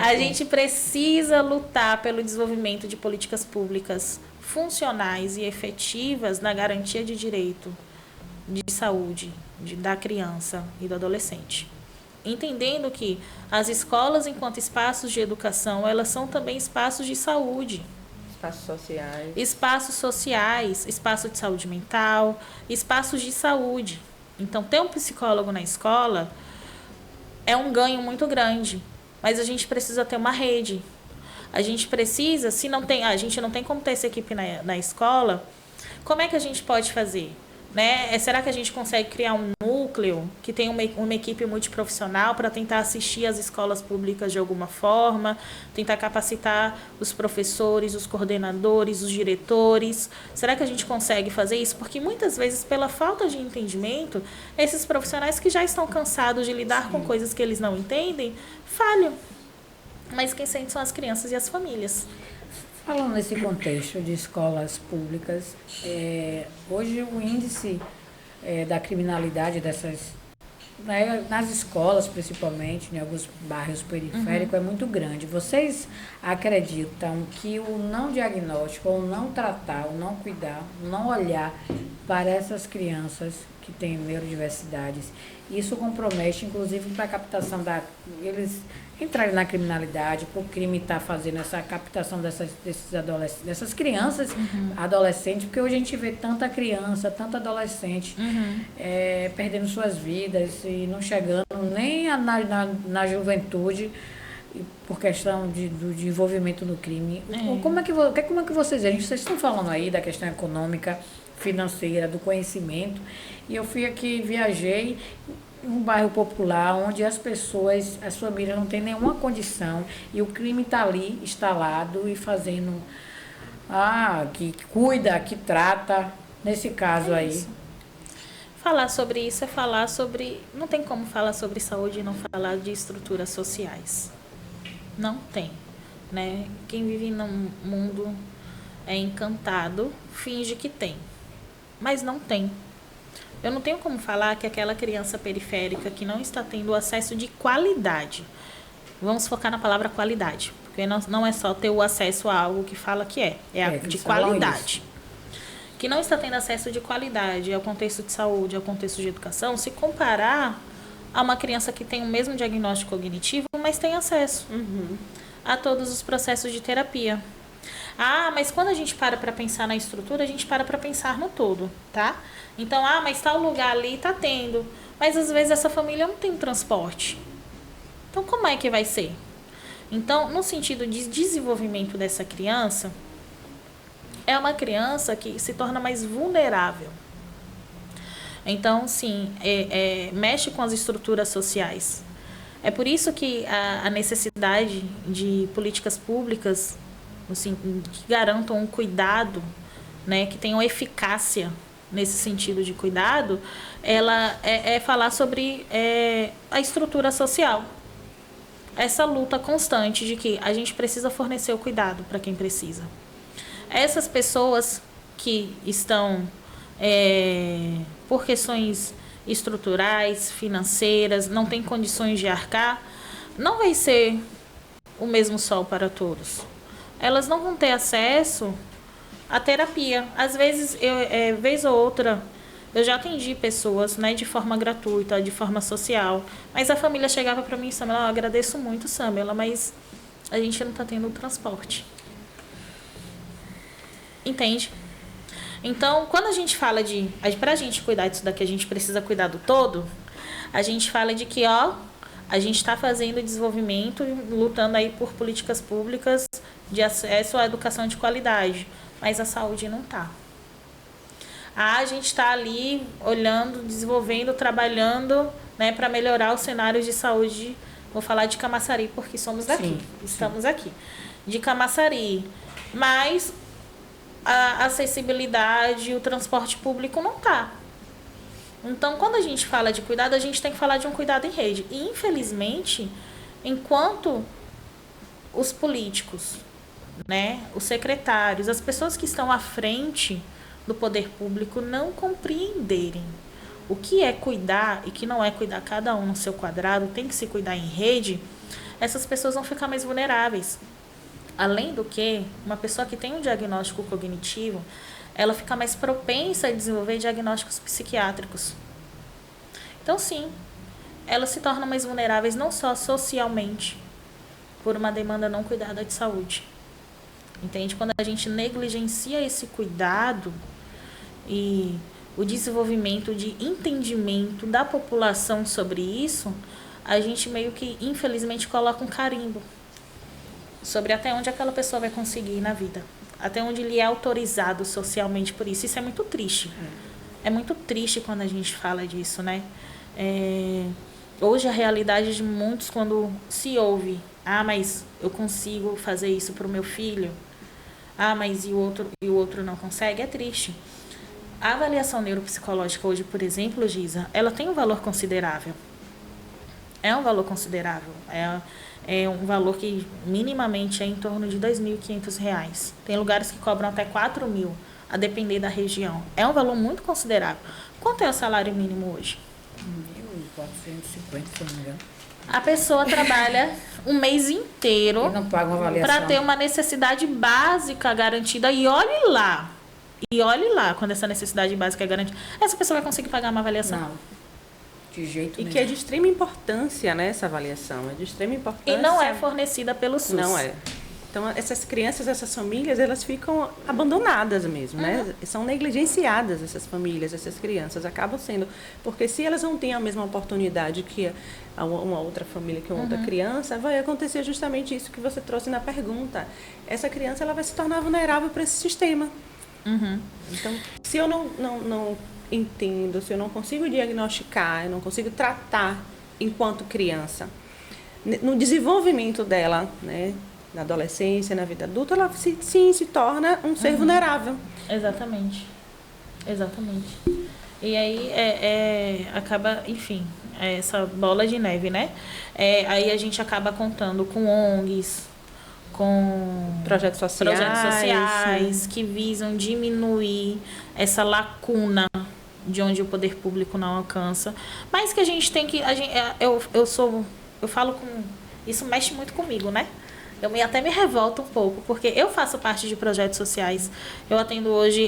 A gente precisa lutar pelo desenvolvimento de políticas públicas funcionais e efetivas na garantia de direito de saúde da criança e do adolescente. Entendendo que as escolas, enquanto espaços de educação, elas são também espaços de saúde. Espaços sociais. Espaços sociais, espaço de saúde mental, espaços de saúde. Então, ter um psicólogo na escola é um ganho muito grande. Mas a gente precisa ter uma rede. A gente precisa, se não tem, a gente não tem como ter essa equipe na escola, como é que a gente pode fazer? Né? Será que a gente consegue criar um núcleo que tenha uma equipe multiprofissional para tentar assistir as escolas públicas de alguma forma, tentar capacitar os professores, os coordenadores, os diretores? Será que a gente consegue fazer isso? Porque muitas vezes, pela falta de entendimento, esses profissionais que já estão cansados de lidar com coisas que eles não entendem, falham. Mas quem sente são as crianças e as famílias. Falando nesse contexto de escolas públicas, hoje o índice da criminalidade nas escolas, principalmente, em alguns bairros periféricos, é muito grande. Vocês acreditam que o não diagnóstico, ou não tratar, ou não cuidar, não olhar para essas crianças que têm neurodiversidades, isso compromete, inclusive, para a captação eles entrarem na criminalidade, por crime estar fazendo essa captação dessas crianças, adolescentes, porque hoje a gente vê tanta criança, tanta adolescente perdendo suas vidas e não chegando nem na juventude por questão do envolvimento no crime. Como é que vocês veem? Vocês estão falando aí da questão econômica, financeira, do conhecimento, e eu fui aqui, viajei um bairro popular onde as famílias não têm nenhuma condição e o crime está ali instalado e fazendo que cuida, que trata, nesse caso aí. Falar sobre isso é falar sobre... Não tem como falar sobre saúde e não falar de estruturas sociais. Não tem. Né? Quem vive num mundo encantado finge que tem. Mas não tem. Eu não tenho como falar que aquela criança periférica que não está tendo acesso de qualidade, vamos focar na palavra qualidade, porque não é só ter o acesso a algo que fala que de qualidade. Que não está tendo acesso de qualidade ao contexto de saúde, ao contexto de educação, se comparar a uma criança que tem o mesmo diagnóstico cognitivo, mas tem acesso a todos os processos de terapia. Mas quando a gente para pensar na estrutura, a gente para pensar no todo, tá? Então, mas tal lugar ali tá tendo. Mas às vezes essa família não tem transporte. Então, como é que vai ser? Então, no sentido de desenvolvimento dessa criança, é uma criança que se torna mais vulnerável. Então, sim, mexe com as estruturas sociais. É por isso que a necessidade de políticas públicas assim, que garantam um cuidado, né, que tenham eficácia nesse sentido de cuidado, ela é falar sobre a estrutura social. Essa luta constante de que a gente precisa fornecer o cuidado para quem precisa. Essas pessoas que estão, por questões estruturais, financeiras, não têm condições de arcar, não vai ser o mesmo sol para todos. Elas não vão ter acesso à terapia. Às vezes, vez ou outra, eu já atendi pessoas, né, de forma gratuita, de forma social, mas a família chegava para mim, Samela, eu agradeço muito, Samela, mas a gente não está tendo transporte. Entende? Então, quando a gente fala pra gente cuidar disso daqui, a gente precisa cuidar do todo, a gente fala de que, A gente está fazendo desenvolvimento, lutando aí por políticas públicas de acesso à educação de qualidade, mas a saúde não está. A gente está ali olhando, desenvolvendo, trabalhando, né, para melhorar os cenários de saúde. Vou falar de Camaçari porque somos daqui, estamos aqui. De Camaçari. Mas a acessibilidade, o transporte público não está. Então, quando a gente fala de cuidado, a gente tem que falar de um cuidado em rede. E, infelizmente, enquanto os políticos, né, os secretários, as pessoas que estão à frente do poder público não compreenderem o que é cuidar e que não é cuidar cada um no seu quadrado, tem que se cuidar em rede, essas pessoas vão ficar mais vulneráveis. Além do que, uma pessoa que tem um diagnóstico cognitivo, ela fica mais propensa a desenvolver diagnósticos psiquiátricos. Então, sim, elas se tornam mais vulneráveis não só socialmente, por uma demanda não cuidada de saúde. Entende? Quando a gente negligencia esse cuidado e o desenvolvimento de entendimento da população sobre isso, a gente meio que, infelizmente, coloca um carimbo sobre até onde aquela pessoa vai conseguir ir na vida. Até onde ele é autorizado socialmente por isso. Isso é muito triste. É muito triste quando a gente fala disso, né? Hoje a realidade de muitos, quando se ouve, mas eu consigo fazer isso para o meu filho, mas e o outro não consegue, é triste. A avaliação neuropsicológica hoje, por exemplo, Giza, ela tem um valor considerável. É um valor considerável. É um valor que minimamente é em torno de R$ 2.500. Tem lugares que cobram até 4 mil, a depender da região. É um valor muito considerável. Quanto é o salário mínimo hoje? 1.450, se não me engano. A pessoa trabalha um mês inteiro para ter uma necessidade básica garantida. E olhe lá, quando essa necessidade básica é garantida, essa pessoa vai conseguir pagar uma avaliação? Não, de jeito nenhum. E que é de extrema importância, né, essa avaliação. É de extrema importância. E não é fornecida pelo SUS. Não é. Então, essas crianças, essas famílias, elas ficam abandonadas mesmo, né? São negligenciadas essas famílias, essas crianças. Acabam sendo... Porque se elas não têm a mesma oportunidade que uma outra família, que uma outra criança, vai acontecer justamente isso que você trouxe na pergunta. Essa criança, ela vai se tornar vulnerável para esse sistema. Então, se eu não entendo, se eu não consigo diagnosticar, eu não consigo tratar enquanto criança, no desenvolvimento dela, né, na adolescência, na vida adulta, ela se torna um ser vulnerável. Exatamente. E aí acaba, enfim, essa bola de neve, né? Aí a gente acaba contando com ONGs, com projetos sociais que visam diminuir essa lacuna de onde o poder público não alcança, mas que a gente tem que... Eu falo com... Isso mexe muito comigo, né? Até me revolta um pouco, porque eu faço parte de projetos sociais. Eu atendo hoje...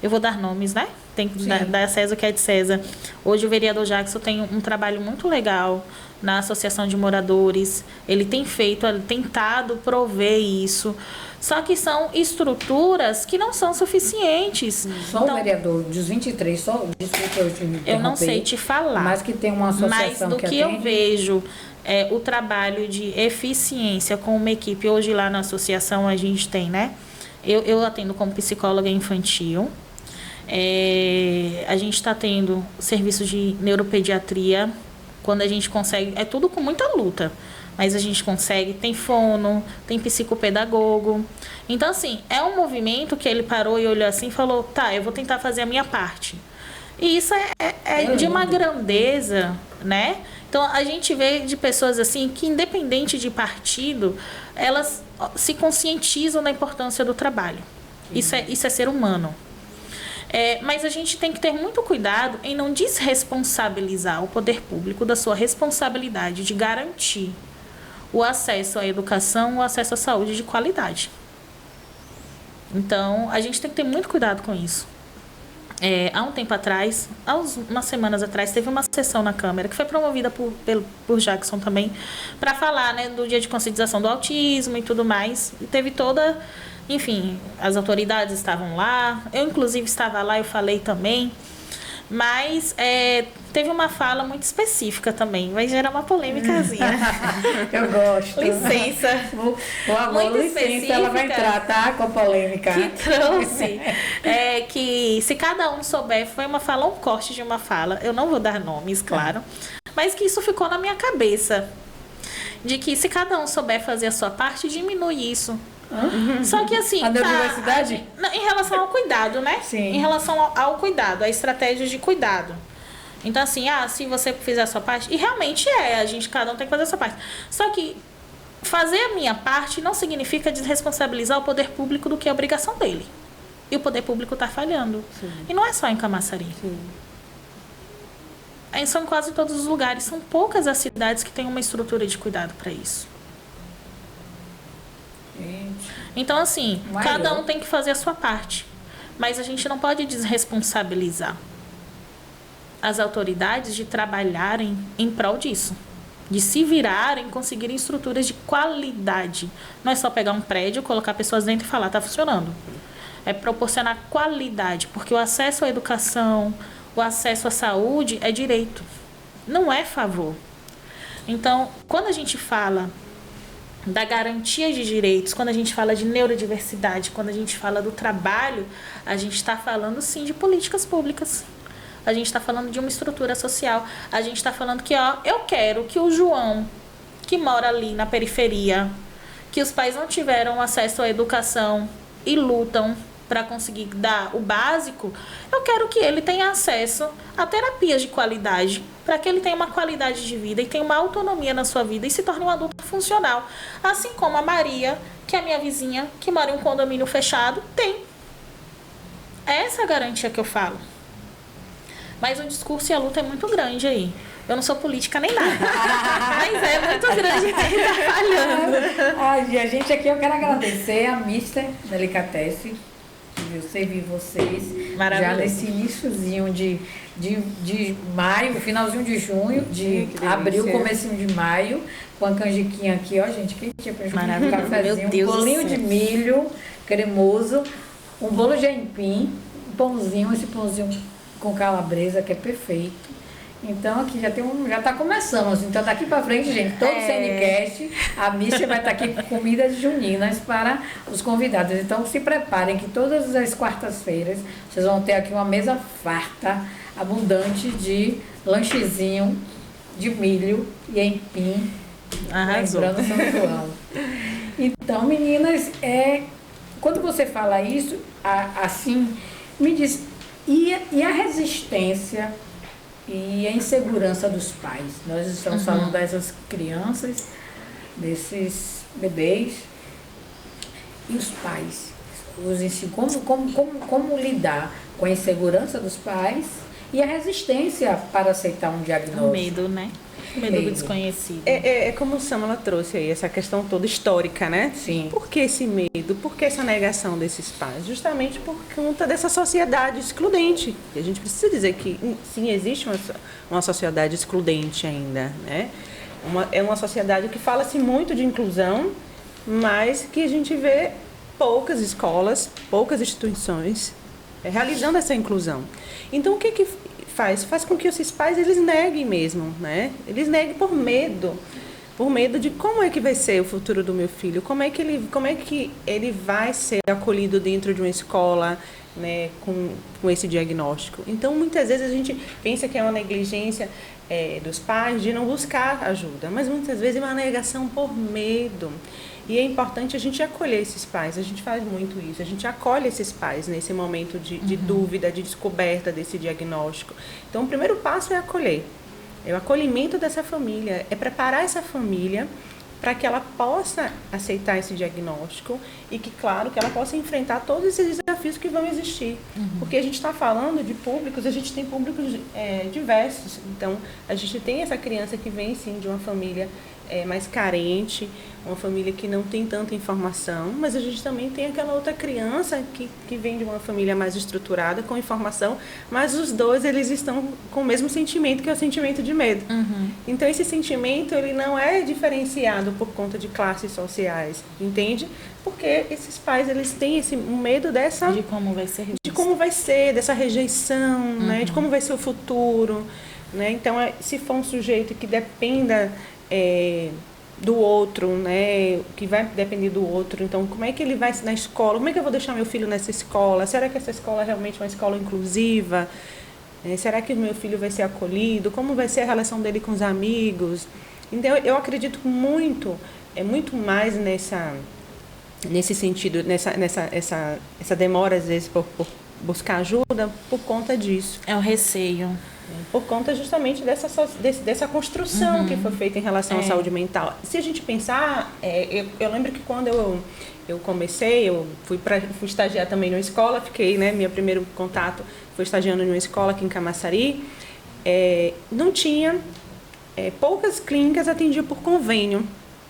eu vou dar nomes, né? Tem que dar César o que é de César. Hoje o vereador Jackson tem um trabalho muito legal na Associação de Moradores. Ele tem tentado prover isso. Só que são estruturas que não são suficientes. Só então, o vereador dos 23, desculpa eu te interromper. Eu não sei te falar. Mas que tem uma associação mas do que eu vejo, o trabalho de eficiência com uma equipe. Hoje lá na associação a gente tem, né? Eu atendo como psicóloga infantil. A gente está tendo serviços de neuropediatria. Quando a gente consegue, é tudo com muita luta, mas a gente consegue, tem fono, tem psicopedagogo. Então, assim, é um movimento que ele parou e olhou assim e falou, tá, eu vou tentar fazer a minha parte. E isso é de uma grandeza, né? Então, a gente vê de pessoas assim, que independente de partido, elas se conscientizam da importância do trabalho. Isso é ser humano. Mas a gente tem que ter muito cuidado em não desresponsabilizar o poder público da sua responsabilidade de garantir o acesso à educação, o acesso à saúde de qualidade. Então, a gente tem que ter muito cuidado com isso. Há um tempo atrás, umas semanas atrás, teve uma sessão na Câmara que foi promovida por Jackson também, para falar, né, do Dia de Conscientização do Autismo e tudo mais. E teve toda... Enfim, as autoridades estavam lá, eu inclusive estava lá, eu falei também, Mas teve uma fala muito específica também, vai gerar uma polêmicazinha. Eu gosto. Licença. O amor, Muito licença, ela vai entrar, tá? Com a polêmica. Que trouxe que se cada um souber, foi uma fala, um corte de uma fala, eu não vou dar nomes, claro, mas que isso ficou na minha cabeça. De que se cada um souber fazer a sua parte, diminui isso. Só que assim, a neurodiversidade? Em relação ao cuidado, né? Sim. Em relação ao cuidado, a estratégia de cuidado. Então assim, se você fizer a sua parte, e realmente cada um tem que fazer a sua parte. Só que fazer a minha parte não significa desresponsabilizar o poder público do que é obrigação dele. E o poder público está falhando. Sim. E não é só em Camaçari. Sim. São quase todos os lugares. São poucas as cidades que têm uma estrutura de cuidado para isso. Então, assim, cada um tem que fazer a sua parte. Mas a gente não pode desresponsabilizar as autoridades de trabalharem em prol disso. De se virarem, conseguirem estruturas de qualidade. Não é só pegar um prédio, colocar pessoas dentro e falar, tá funcionando. É proporcionar qualidade, porque o acesso à educação, o acesso à saúde é direito, não é favor. Então, quando a gente fala da garantia de direitos, quando a gente fala de neurodiversidade, quando a gente fala do trabalho, a gente está falando sim de políticas públicas. A gente está falando de uma estrutura social. A gente está falando que, eu quero que o João, que mora ali na periferia, que os pais não tiveram acesso à educação e lutam para conseguir dar o básico, eu quero que ele tenha acesso a terapias de qualidade, para que ele tenha uma qualidade de vida e tenha uma autonomia na sua vida e se torne um adulto funcional. Assim como a Maria, que é a minha vizinha, que mora em um condomínio fechado, tem. É essa a garantia que eu falo. Mas o discurso e a luta é muito grande aí. Eu não sou política nem nada. Mas é muito grande quem está falhando. E a gente aqui, eu quero agradecer a Mister Delicatessen, que eu servi vocês já nesse iniciozinho de maio, finalzinho de junho, de abril, comecinho de maio, com a canjiquinha aqui, ó, gente, que tinha pra gente um cafezinho, um bolinho de milho cremoso, um bolo de aipim, um pãozinho, esse pãozinho com calabresa, que é perfeito. Então aqui já tá começando, assim, então daqui pra frente, gente, todo CNCast, a Mister vai estar aqui com comidas juninas para os convidados. Então se preparem que todas as quartas-feiras vocês vão ter aqui uma mesa farta, abundante de lanchezinho de milho e aipim, lembrando São João. Então, meninas, quando você fala isso, assim, me diz, e a resistência e a insegurança dos pais? Nós estamos falando dessas crianças, desses bebês, e os pais? Como lidar com a insegurança dos pais e a resistência para aceitar um diagnóstico? O medo, né? O medo do desconhecido. É como o Samela trouxe aí, essa questão toda histórica, né? Sim. Por que esse medo? Por que essa negação desses pais? Justamente por conta dessa sociedade excludente. E a gente precisa dizer que, sim, existe uma sociedade excludente ainda, né? É uma sociedade que fala-se muito de inclusão, mas que a gente vê poucas escolas, poucas instituições realizando essa inclusão. Então, o que faz? Faz com que esses pais, eles neguem mesmo, né? Eles neguem por medo de como é que vai ser o futuro do meu filho, como é que ele vai ser acolhido dentro de uma escola, né, com esse diagnóstico. Então, muitas vezes a gente pensa que é uma negligência dos pais de não buscar ajuda, mas muitas vezes é uma negação por medo. E é importante a gente acolher esses pais, a gente faz muito isso, a gente acolhe esses pais nesse momento de dúvida, de descoberta desse diagnóstico. Então, o primeiro passo é acolher, é o acolhimento dessa família, é preparar essa família para que ela possa aceitar esse diagnóstico e que, claro, que ela possa enfrentar todos esses desafios que vão existir. Porque a gente está falando de públicos, a gente tem públicos diversos. Então, a gente tem essa criança que vem, sim, de uma família mais carente, uma família que não tem tanta informação, mas a gente também tem aquela outra criança que vem de uma família mais estruturada, com informação, mas os dois, eles estão com o mesmo sentimento, que é o sentimento de medo. Então, esse sentimento, ele não é diferenciado por conta de classes sociais, entende? Porque esses pais, eles têm esse medo dessa... De como vai ser. De como vai ser, dessa rejeição, né? De como vai ser o futuro, né? Então, se for um sujeito que dependa... do outro, né, que vai depender do outro, então como é que ele vai na escola, como é que eu vou deixar meu filho nessa escola, será que essa escola é realmente uma escola inclusiva, será que o meu filho vai ser acolhido, como vai ser a relação dele com os amigos, então eu acredito muito, muito mais nesse sentido, essa demora às vezes por buscar ajuda por conta disso. É o receio. Por conta justamente dessa construção que foi feita em relação à saúde mental. Se a gente pensar, eu lembro que quando eu comecei, eu fui estagiar também numa escola, fiquei, né, meu primeiro contato foi estagiando numa escola aqui em Camaçari, não tinha, poucas clínicas atendiam por convênio.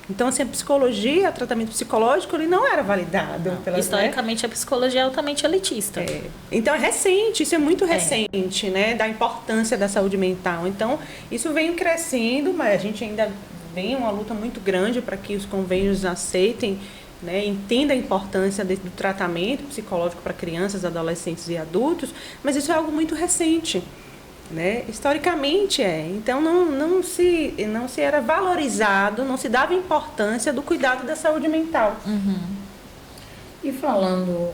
Então, assim, a psicologia, o tratamento psicológico, ele não era validado. Historicamente, a psicologia é altamente elitista. Então, é recente, isso é muito recente, né? Da importância da saúde mental. Então, isso vem crescendo, mas a gente ainda vem uma luta muito grande para que os convênios aceitem, né? Entendam a importância do tratamento psicológico para crianças, adolescentes e adultos, mas isso é algo muito recente. Né? Historicamente então não se era valorizado, não se dava importância do cuidado da saúde mental. E falando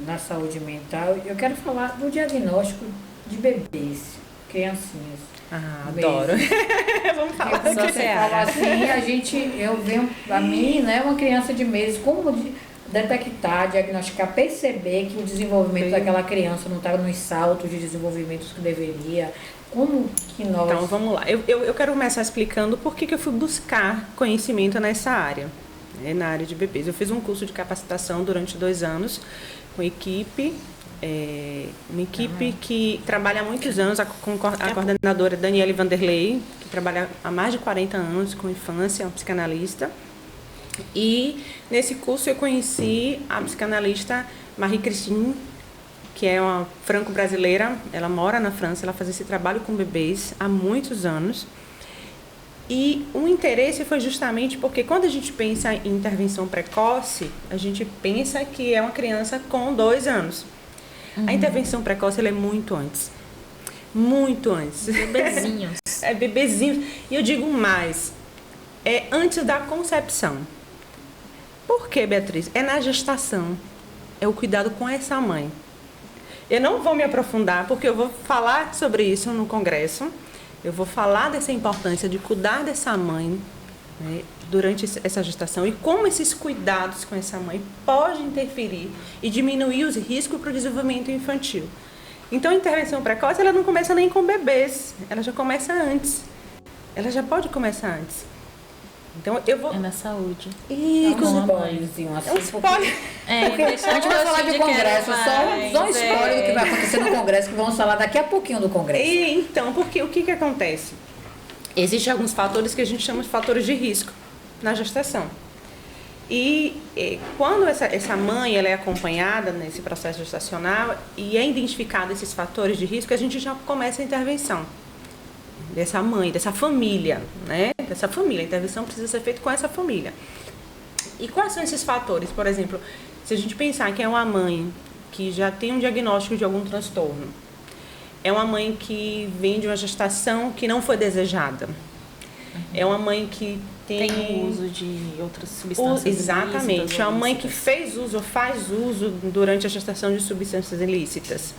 na saúde mental, eu quero falar do diagnóstico de bebês, criancinhas. Adoro. Vamos falar Se você fala assim, eu venho a mim, né, uma criança de meses, como detectar, diagnosticar, perceber que o desenvolvimento daquela criança não está nos saltos de desenvolvimento que deveria. Como que nós... Então, vamos lá. Eu quero começar explicando por que eu fui buscar conhecimento nessa área, né, na área de bebês. Eu fiz um curso de capacitação durante 2 anos com equipe, uma equipe que trabalha há muitos anos, com a coordenadora Daniele Vanderlei, que trabalha há mais de 40 anos com infância, uma psicanalista. E nesse curso eu conheci a psicanalista Marie-Christine, que é uma franco-brasileira, ela mora na França, ela faz esse trabalho com bebês há muitos anos. E o interesse foi justamente porque quando a gente pensa em intervenção precoce, a gente pensa que é uma criança com 2 anos. A intervenção precoce ela é muito antes. Muito antes. Bebezinhos. Bebezinhos. E eu digo mais, antes da concepção. Por quê, Beatriz? É na gestação. É o cuidado com essa mãe. Eu não vou me aprofundar, porque eu vou falar sobre isso no congresso. Eu vou falar dessa importância de cuidar dessa mãe, né, durante essa gestação e como esses cuidados com essa mãe podem interferir e diminuir os riscos para o desenvolvimento infantil. Então, a intervenção precoce, ela não começa nem com bebês. Ela já começa antes. Ela já pode começar antes. Então, eu vou... É na saúde. E com um spoilerzinho assim. Um spoiler. Porque a gente vai falar de congresso, só um spoiler do que vai acontecer no congresso, que vamos falar daqui a pouquinho do congresso. Então, porque o que acontece? Existem alguns fatores que a gente chama de fatores de risco na gestação. E quando essa mãe ela é acompanhada nesse processo gestacional e é identificado esses fatores de risco, a gente já começa a intervenção dessa mãe, dessa família, né? Dessa família. A intervenção precisa ser feita com essa família. E quais são esses fatores? Por exemplo, se a gente pensar que é uma mãe que já tem um diagnóstico de algum transtorno, é uma mãe que vem de uma gestação que não foi desejada, é uma mãe que tem uso de outras substâncias exatamente, ilícitas, é uma mãe que fez uso ou faz uso durante a gestação de substâncias ilícitas.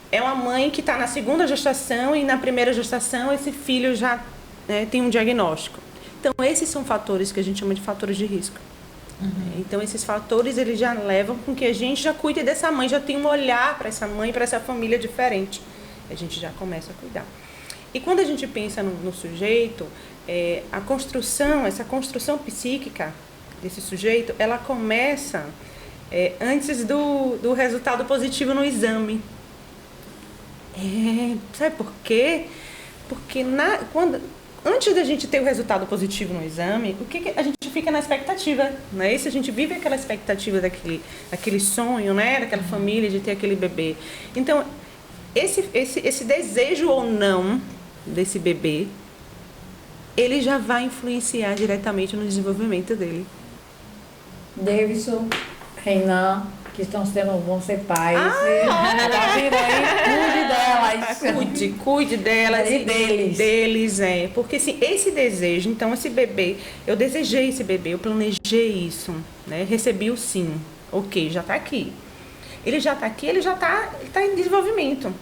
É uma mãe que está na 2ª gestação e na 1ª gestação esse filho já tem um diagnóstico. Então, esses são fatores que a gente chama de fatores de risco. Então, esses fatores eles já levam com que a gente já cuide dessa mãe, já tem um olhar para essa mãe, para essa família diferente. A gente já começa a cuidar. E quando a gente pensa no sujeito, essa construção psíquica desse sujeito, ela começa antes do resultado positivo no exame. Sabe por quê? Porque antes da gente ter o resultado positivo no exame, o que a gente fica na expectativa, né? E se a gente vive aquela expectativa daquele sonho, né? Daquela família de ter aquele bebê. Então, esse desejo ou não desse bebê, ele já vai influenciar diretamente no desenvolvimento dele. Davidson, Reinan, que vão ser pais. Tá vindo aí, Cuide delas e deles, porque assim, esse desejo, então esse bebê, eu desejei esse bebê, eu planejei isso, né? Recebi o sim, ok, já está aqui. Ele já está aqui, ele está em desenvolvimento.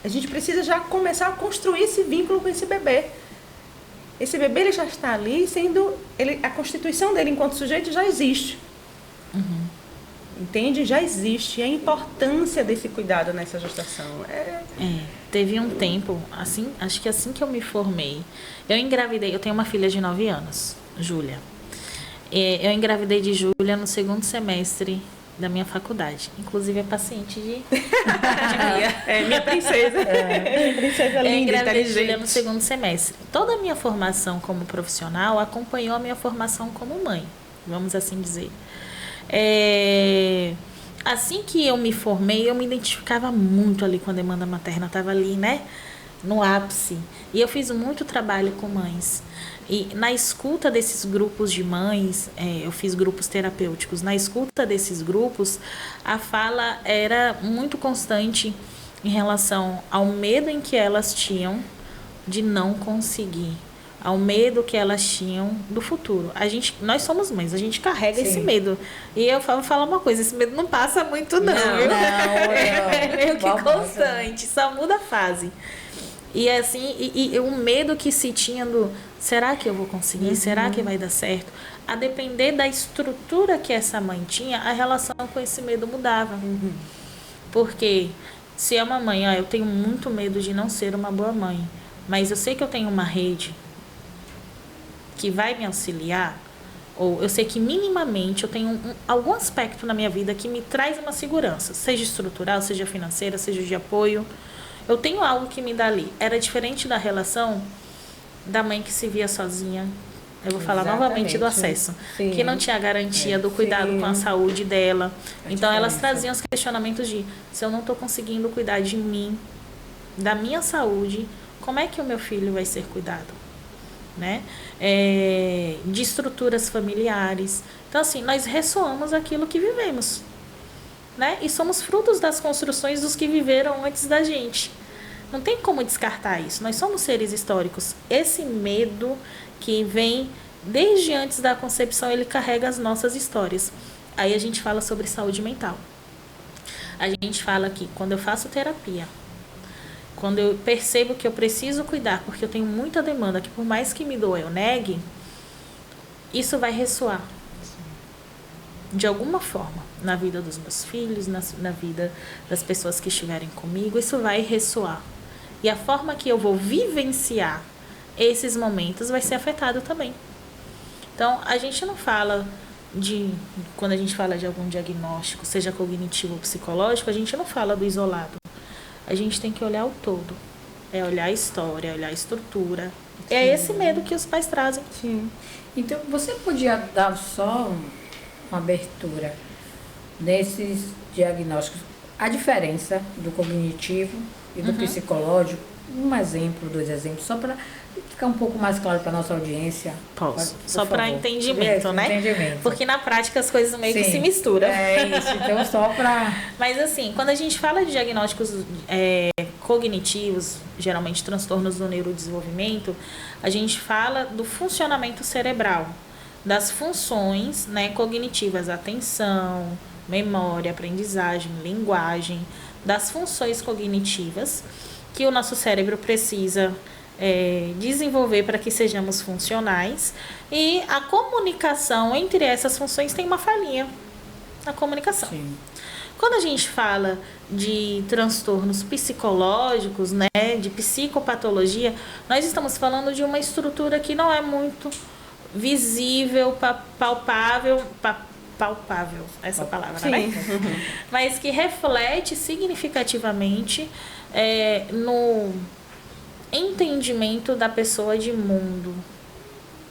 A gente precisa já começar a construir esse vínculo com esse bebê. Esse bebê, ele já está ali a constituição dele enquanto sujeito já existe. Entende? Já existe. E a importância desse cuidado nessa gestação. Teve um tempo, acho que assim que eu me formei, eu engravidei, eu tenho uma filha de 9 anos, Júlia. Eu engravidei de Júlia no 2º semestre da minha faculdade. Inclusive é paciente de Mia. Minha princesa. Minha princesa linda, eu engravidei de inteligente. Júlia no 2º semestre. Toda a minha formação como profissional acompanhou a minha formação como mãe, vamos assim dizer. Assim que eu me formei, eu me identificava muito ali com a demanda materna, estava ali, né, no ápice. E eu fiz muito trabalho com mães. E na escuta desses grupos de mães, eu fiz grupos terapêuticos, na escuta desses grupos, a fala era muito constante em relação ao medo em que elas tinham de não conseguir, ao medo que elas tinham do futuro. Nós somos mães, a gente carrega esse medo. E eu vou falar uma coisa, esse medo não passa muito não, viu? Não. É meio que constante, só muda a fase. E assim, e o medo que se tinha do, será que eu vou conseguir? Será que vai dar certo? A depender da estrutura que essa mãe tinha, a relação com esse medo mudava. Porque se é uma mãe, eu tenho muito medo de não ser uma boa mãe, mas eu sei que eu tenho uma rede que vai me auxiliar, ou eu sei que minimamente eu tenho algum aspecto na minha vida que me traz uma segurança, seja estrutural, seja financeira, seja de apoio. Eu tenho algo que me dá ali. Era diferente da relação da mãe que se via sozinha. Eu vou falar novamente do acesso. Sim. Que não tinha garantia do cuidado com a saúde dela. Então, elas traziam os questionamentos de, se eu não estou conseguindo cuidar de mim, da minha saúde, como é que o meu filho vai ser cuidado? Né? De estruturas familiares. Então, assim, nós ressoamos aquilo que vivemos. Né? E somos frutos das construções dos que viveram antes da gente. Não tem como descartar isso. Nós somos seres históricos. Esse medo que vem desde antes da concepção, ele carrega as nossas histórias. Aí a gente fala sobre saúde mental. A gente fala que quando eu faço terapia, quando eu percebo que eu preciso cuidar, porque eu tenho muita demanda, que por mais que me doa eu negue, isso vai ressoar. De alguma forma, na vida dos meus filhos, na vida das pessoas que estiverem comigo, isso vai ressoar. E a forma que eu vou vivenciar esses momentos vai ser afetado também. Então, a gente não fala quando a gente fala de algum diagnóstico, seja cognitivo ou psicológico, a gente não fala do isolado. A gente tem que olhar o todo. É olhar a história, é olhar a estrutura. Sim. É esse medo que os pais trazem. Sim. Então, você podia dar só uma abertura desses diagnósticos, a diferença do cognitivo e do psicológico, um exemplo, 2 exemplos, só para ficar um pouco mais claro para a nossa audiência. Posso. Só para entendimento, né? Entendimento. Porque na prática as coisas meio que se misturam. É isso, então só para... Mas assim, quando a gente fala de diagnósticos cognitivos, geralmente transtornos do neurodesenvolvimento, a gente fala do funcionamento cerebral, das funções, né, cognitivas, atenção, memória, aprendizagem, linguagem, das funções cognitivas que o nosso cérebro precisa desenvolver para que sejamos funcionais, e a comunicação entre essas funções tem uma falhinha na comunicação. Sim. Quando a gente fala de transtornos psicológicos, né, de psicopatologia, nós estamos falando de uma estrutura que não é muito visível, palpável, essa palavra, Sim. né? Mas que reflete significativamente entendimento da pessoa de mundo.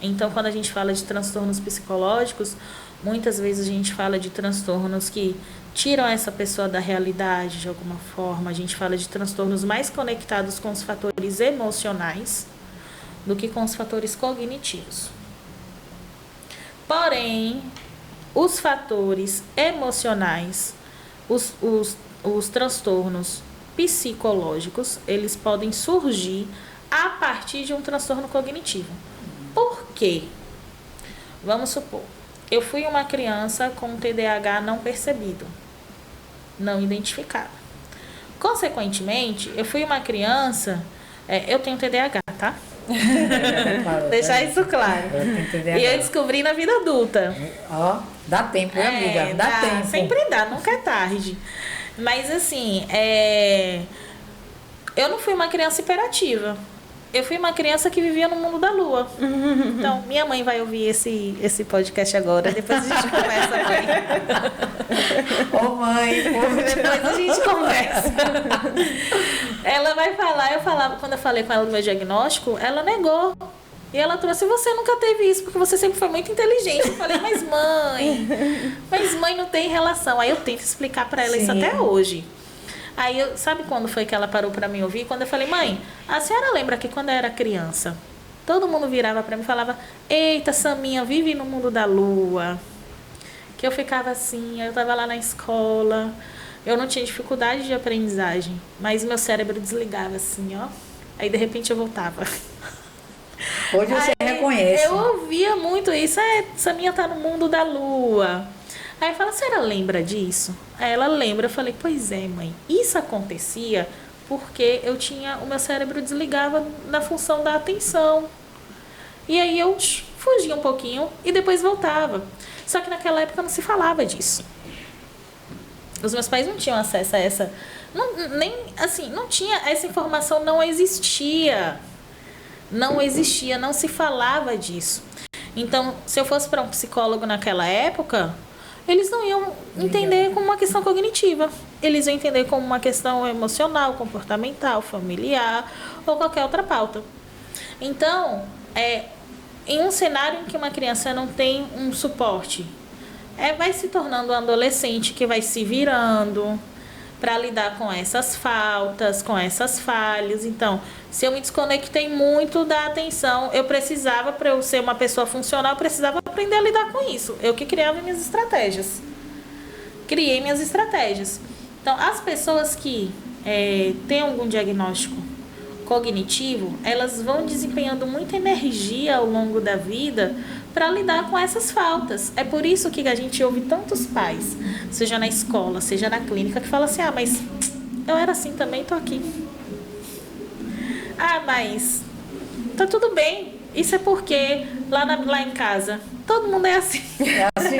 Então, quando a gente fala de transtornos psicológicos, muitas vezes a gente fala de transtornos que tiram essa pessoa da realidade de alguma forma. A gente fala de transtornos mais conectados com os fatores emocionais do que com os fatores cognitivos. Porém, os fatores emocionais, os transtornos psicológicos, eles podem surgir a partir de um transtorno cognitivo. Por quê? Vamos supor, eu fui uma criança com TDAH não percebido, não identificado. Consequentemente, eu fui uma criança... eu tenho TDAH, tá? Deixar isso claro. E eu descobri na vida adulta. Ó, dá tempo, né, amiga? Dá tempo. Sempre dá, nunca é tarde. Mas assim, eu não fui uma criança hiperativa. Eu fui uma criança que vivia no mundo da lua. Então, minha mãe vai ouvir esse podcast agora. Depois a gente conversa, mãe. Ô, mãe, depois a gente conversa. Ela vai falar, quando eu falei com ela do meu diagnóstico, ela negou. E ela trouxe, você nunca teve isso, porque você sempre foi muito inteligente. Eu falei, mas mãe não tem relação. Aí eu tento explicar pra ela isso até hoje. Aí, sabe quando foi que ela parou pra me ouvir? Quando eu falei, mãe, a senhora lembra que quando eu era criança, todo mundo virava pra mim e falava, eita, Saminha, vive no mundo da lua. Que eu ficava assim, eu tava lá na escola, eu não tinha dificuldade de aprendizagem, mas meu cérebro desligava assim, ó. Aí, de repente, eu voltava. Hoje você reconhece. Eu ouvia muito isso, Saminha tá no mundo da lua. Aí fala, a senhora lembra disso? Aí ela lembra, eu falei, pois é, mãe, isso acontecia porque o meu cérebro desligava na função da atenção. E aí eu fugia um pouquinho e depois voltava. Só que naquela época não se falava disso. Os meus pais não tinham acesso a essa... não tinha, essa informação não existia. Não existia, não se falava disso. Então, se eu fosse para um psicólogo naquela época... eles não iam entender como uma questão cognitiva. Eles iam entender como uma questão emocional, comportamental, familiar ou qualquer outra pauta. Então, em um cenário em que uma criança não tem um suporte, vai se tornando um adolescente que vai se virando para lidar com essas faltas, com essas falhas. Então, se eu me desconectei muito da atenção, para eu ser uma pessoa funcional, eu precisava aprender a lidar com isso. Eu que criava minhas estratégias. Criei minhas estratégias. Então, as pessoas que têm algum diagnóstico cognitivo, elas vão desempenhando muita energia ao longo da vida para lidar com essas faltas. É por isso que a gente ouve tantos pais, seja na escola, seja na clínica, que falam assim, mas eu era assim também, tô aqui. Mas tá tudo bem. Isso é porque lá em casa, todo mundo é assim. É assim.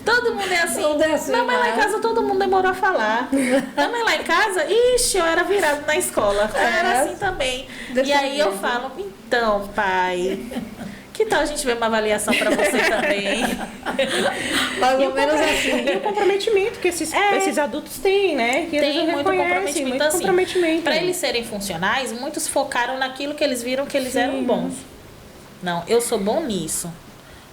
Todo mundo é assim. Todo é assim, não, mas lá em casa todo mundo demorou a falar. Não, mas lá em casa, eu era virado na escola. Eu era assim também. E aí eu falo, então, pai... que tal a gente ver uma avaliação para você também? Mais ou menos assim. E o comprometimento que esses adultos têm, né? Que tem muito comprometimento. Muito assim, comprometimento. Para eles serem funcionais, muitos focaram naquilo que eles viram que eles eram bons. Não, eu sou bom nisso.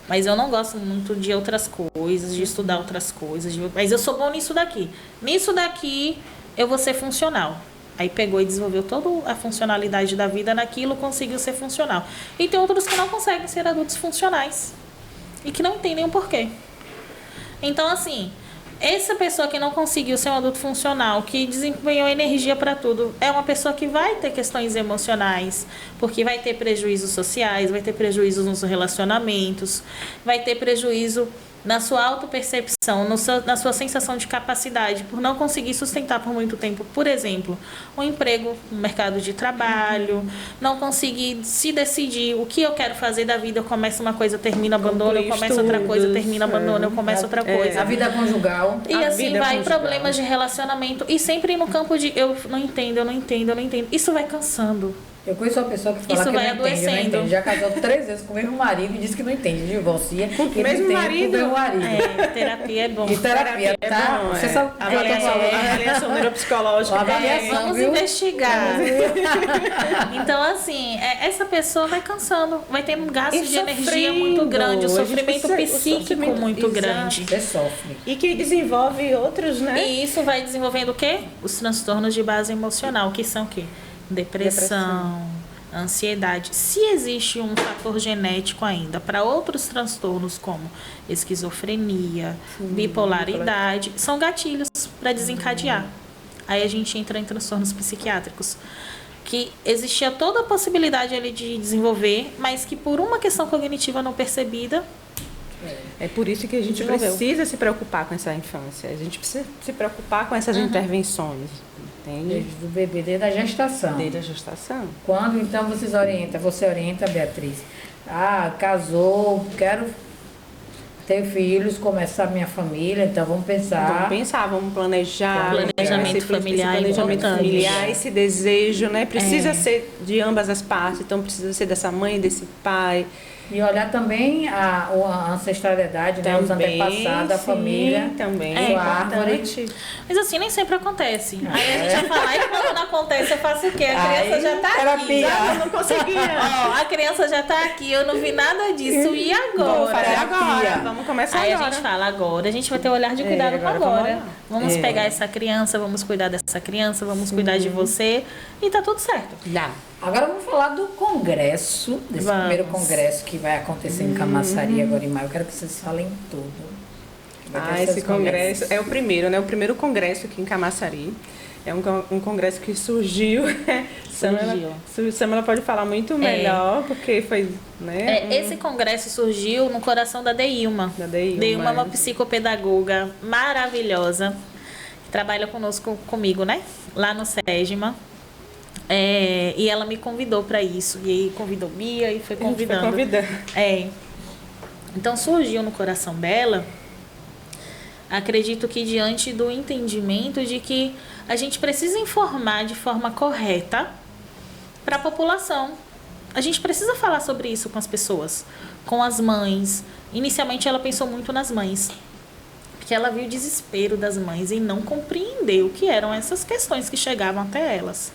Mas eu não gosto muito de outras coisas, de estudar outras coisas. Mas eu sou bom nisso daqui. Nisso daqui, eu vou ser funcional. Aí pegou e desenvolveu toda a funcionalidade da vida naquilo, conseguiu ser funcional. E tem outros que não conseguem ser adultos funcionais. E que não entendem o porquê. Então, assim, essa pessoa que não conseguiu ser um adulto funcional, que desempenhou energia para tudo, é uma pessoa que vai ter questões emocionais, porque vai ter prejuízos sociais, vai ter prejuízos nos relacionamentos, vai ter prejuízo na sua autopercepção, na sua sensação de capacidade, por não conseguir sustentar por muito tempo, por exemplo, um emprego no mercado de trabalho, não conseguir se decidir o que eu quero fazer da vida, eu começo uma coisa, eu termino, abandono, eu começo outra coisa, eu termino, abandono, eu começo outra coisa. A vida conjugal. E assim vai, problemas de relacionamento, e sempre no campo de eu não entendo. Isso vai cansando. Eu conheço uma pessoa que fala Isso que vai não entende, não adoecendo. entende. Já casou 3 vezes com o mesmo marido e disse que não entende, divorcia. Com o e não mesmo entende marido? Com o mesmo marido. Terapia é bom. E terapia, é tá? bom, Você é. sabe o que eu tô Avaliação, falando. avaliação neuropsicológica. Uma avaliação, Vamos viu? investigar. Então, assim, essa pessoa vai cansando, vai ter um gasto E de energia sofrendo. muito grande, o A gente sofrimento precisa- o psíquico sofrimento- muito exato. grande. Você sofre. E que desenvolve outros, né? E isso vai desenvolvendo o quê? Os transtornos de base emocional, que são o quê? Depressão, ansiedade. Se existe um fator genético ainda para outros transtornos como esquizofrenia, bipolaridade, são gatilhos para desencadear. Aí a gente entra em transtornos psiquiátricos, que existia toda a possibilidade ali de desenvolver, mas que por uma questão cognitiva não percebida, É por isso que a gente Desenvolveu. precisa se preocupar com essa infância. A gente precisa se preocupar com essas intervenções, entende? Desde o bebê, desde a gestação. Desde a gestação. Quando então vocês orientam? Você orienta, Beatriz? Ah, casou, quero ter filhos, começar minha família, então vamos pensar. Vamos pensar, vamos planejar. Planejamento esse familiar é planejamento importante. familiar, esse desejo, né? Precisa É. ser de ambas as partes. Então precisa ser dessa mãe, desse pai. E olhar também a ancestralidade, né? Os antepassados, a sim, família. também. É sua árvore. importante. mas assim, nem sempre acontece. Aí a gente vai falar, e quando não acontece, eu faço o quê? A criança Aí, já tá aqui. terapia. Já Eu não conseguia. Ó, a criança já tá aqui, eu não vi nada disso. E agora? Vamos fazer Terapia. agora. Vamos começar Aí agora. a gente fala agora, a gente vai ter o olhar de cuidado com agora vamos agora. olhar. Vamos pegar essa criança, vamos cuidar dessa criança, vamos cuidar de você e tá tudo certo. Dá. Agora vamos falar do congresso, desse Vamos. primeiro congresso que vai acontecer em Camaçari agora em maio. Eu quero que vocês falem tudo. Vai ter Esse seus congresso congressos. é o primeiro, né? O primeiro congresso aqui em Camaçari. É um congresso que surgiu. Samela pode falar muito melhor, porque foi, né? Esse congresso surgiu no coração da Deilma. Da Deilma. Deilma é uma psicopedagoga maravilhosa, que trabalha comigo, né? Lá no SEGMA. E ela me convidou para isso. E aí convidou Bia e foi A gente foi convidando. convidando. Então surgiu no coração dela, acredito que diante do entendimento de que a gente precisa informar de forma correta para a população. A gente precisa falar sobre isso com as pessoas, com as mães. Inicialmente ela pensou muito nas mães, porque ela viu o desespero das mães em não compreender o que eram essas questões que chegavam até elas.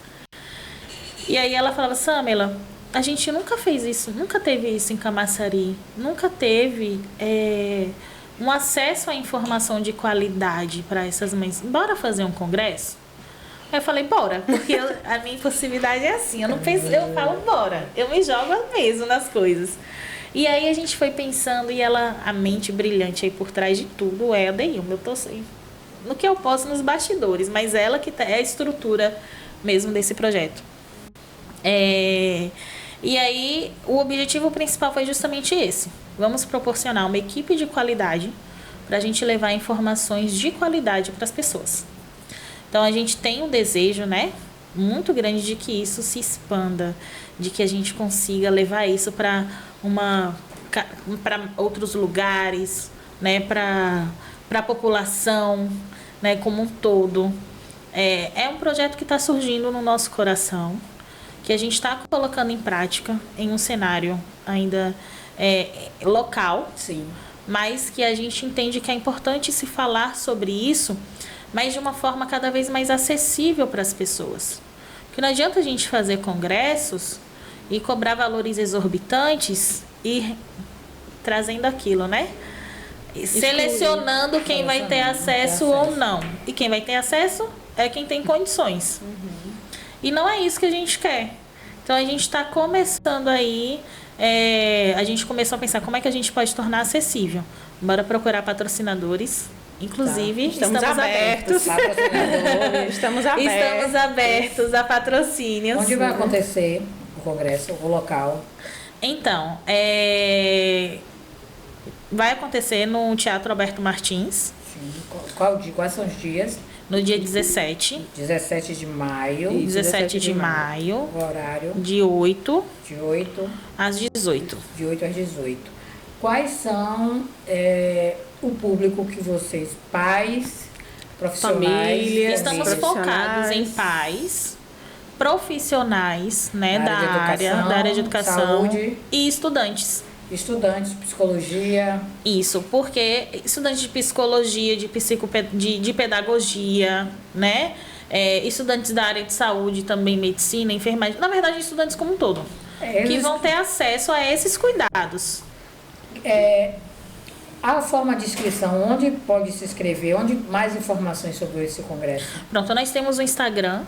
E aí ela falava, Samela, a gente nunca fez isso, nunca teve isso em Camaçari, nunca teve um acesso à informação de qualidade para essas mães. Bora fazer um congresso? Aí eu falei, bora, porque a minha impulsividade é assim, eu não penso, eu falo, bora, eu me jogo mesmo nas coisas. E aí a gente foi pensando, e ela, a mente brilhante aí por trás de tudo é a Deilma, eu tô assim, no que eu posso nos bastidores, mas ela que é a estrutura mesmo desse projeto. E aí o objetivo principal foi justamente esse. Vamos proporcionar uma equipe de qualidade para a gente levar informações de qualidade para as pessoas. Então a gente tem um desejo, né, muito grande de que isso se expanda, de que a gente consiga levar isso para outros lugares, né, para a população, né, como um todo. É um projeto que está surgindo no nosso coração, que a gente está colocando em prática em um cenário ainda local, Sim. mas que a gente entende que é importante se falar sobre isso, mas de uma forma cada vez mais acessível para as pessoas. Porque não adianta a gente fazer congressos e cobrar valores exorbitantes e trazendo aquilo, né? Selecionando quem vai ter acesso ou não. E quem vai ter acesso é quem tem condições. E não é isso que a gente quer. Então a gente está começando aí, a gente começou a pensar como é que a gente pode tornar acessível. Bora procurar patrocinadores. Inclusive, estamos abertos. Patrocinadores. Estamos abertos. Estamos abertos a patrocínios. Onde vai acontecer o congresso, o local? Então, vai acontecer no Teatro Alberto Martins, Sim. Quais são os dias? no dia 17, 17 de maio. 17 de maio, O horário de 8 de 8, às 18. de 8 às 18. Quais são o público que vocês, pais, profissionais, Família, Estamos profissionais. focados em pais, profissionais, né, da área de educação, saúde, e estudantes. Estudantes de psicologia. Isso, porque estudantes de psicologia, de pedagogia, né? Estudantes da área de saúde, também medicina, enfermagem, na verdade, estudantes como um todo, que vão ter acesso a esses cuidados. A forma de inscrição, onde pode se inscrever? Onde mais informações sobre esse congresso? Pronto, nós temos o Instagram,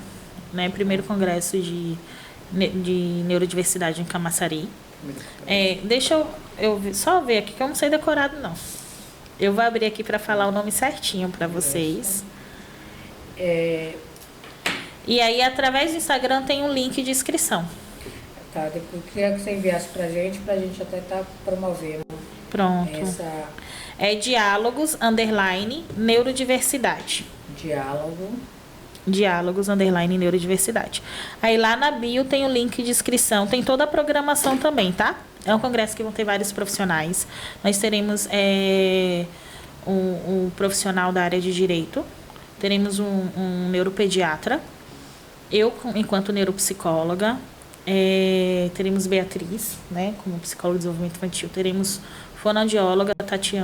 né? Primeiro Congresso de Neurodiversidade em Camaçari. Deixa eu só ver aqui, que eu não sei decorado, não. Eu vou abrir aqui para falar o nome certinho para vocês. E aí, através do Instagram, tem um link de inscrição. Tá, depois queria que você enviasse pra gente até estar promovendo. Pronto. É diálogos, _neurodiversidade. Diálogos, _neurodiversidade. Aí lá na bio tem o link de inscrição, tem toda a programação também, tá? É um congresso que vão ter vários profissionais. Nós teremos um profissional da área de direito, teremos um neuropediatra, eu enquanto neuropsicóloga, teremos Beatriz, né, como psicóloga de desenvolvimento infantil, teremos fonoaudióloga Tati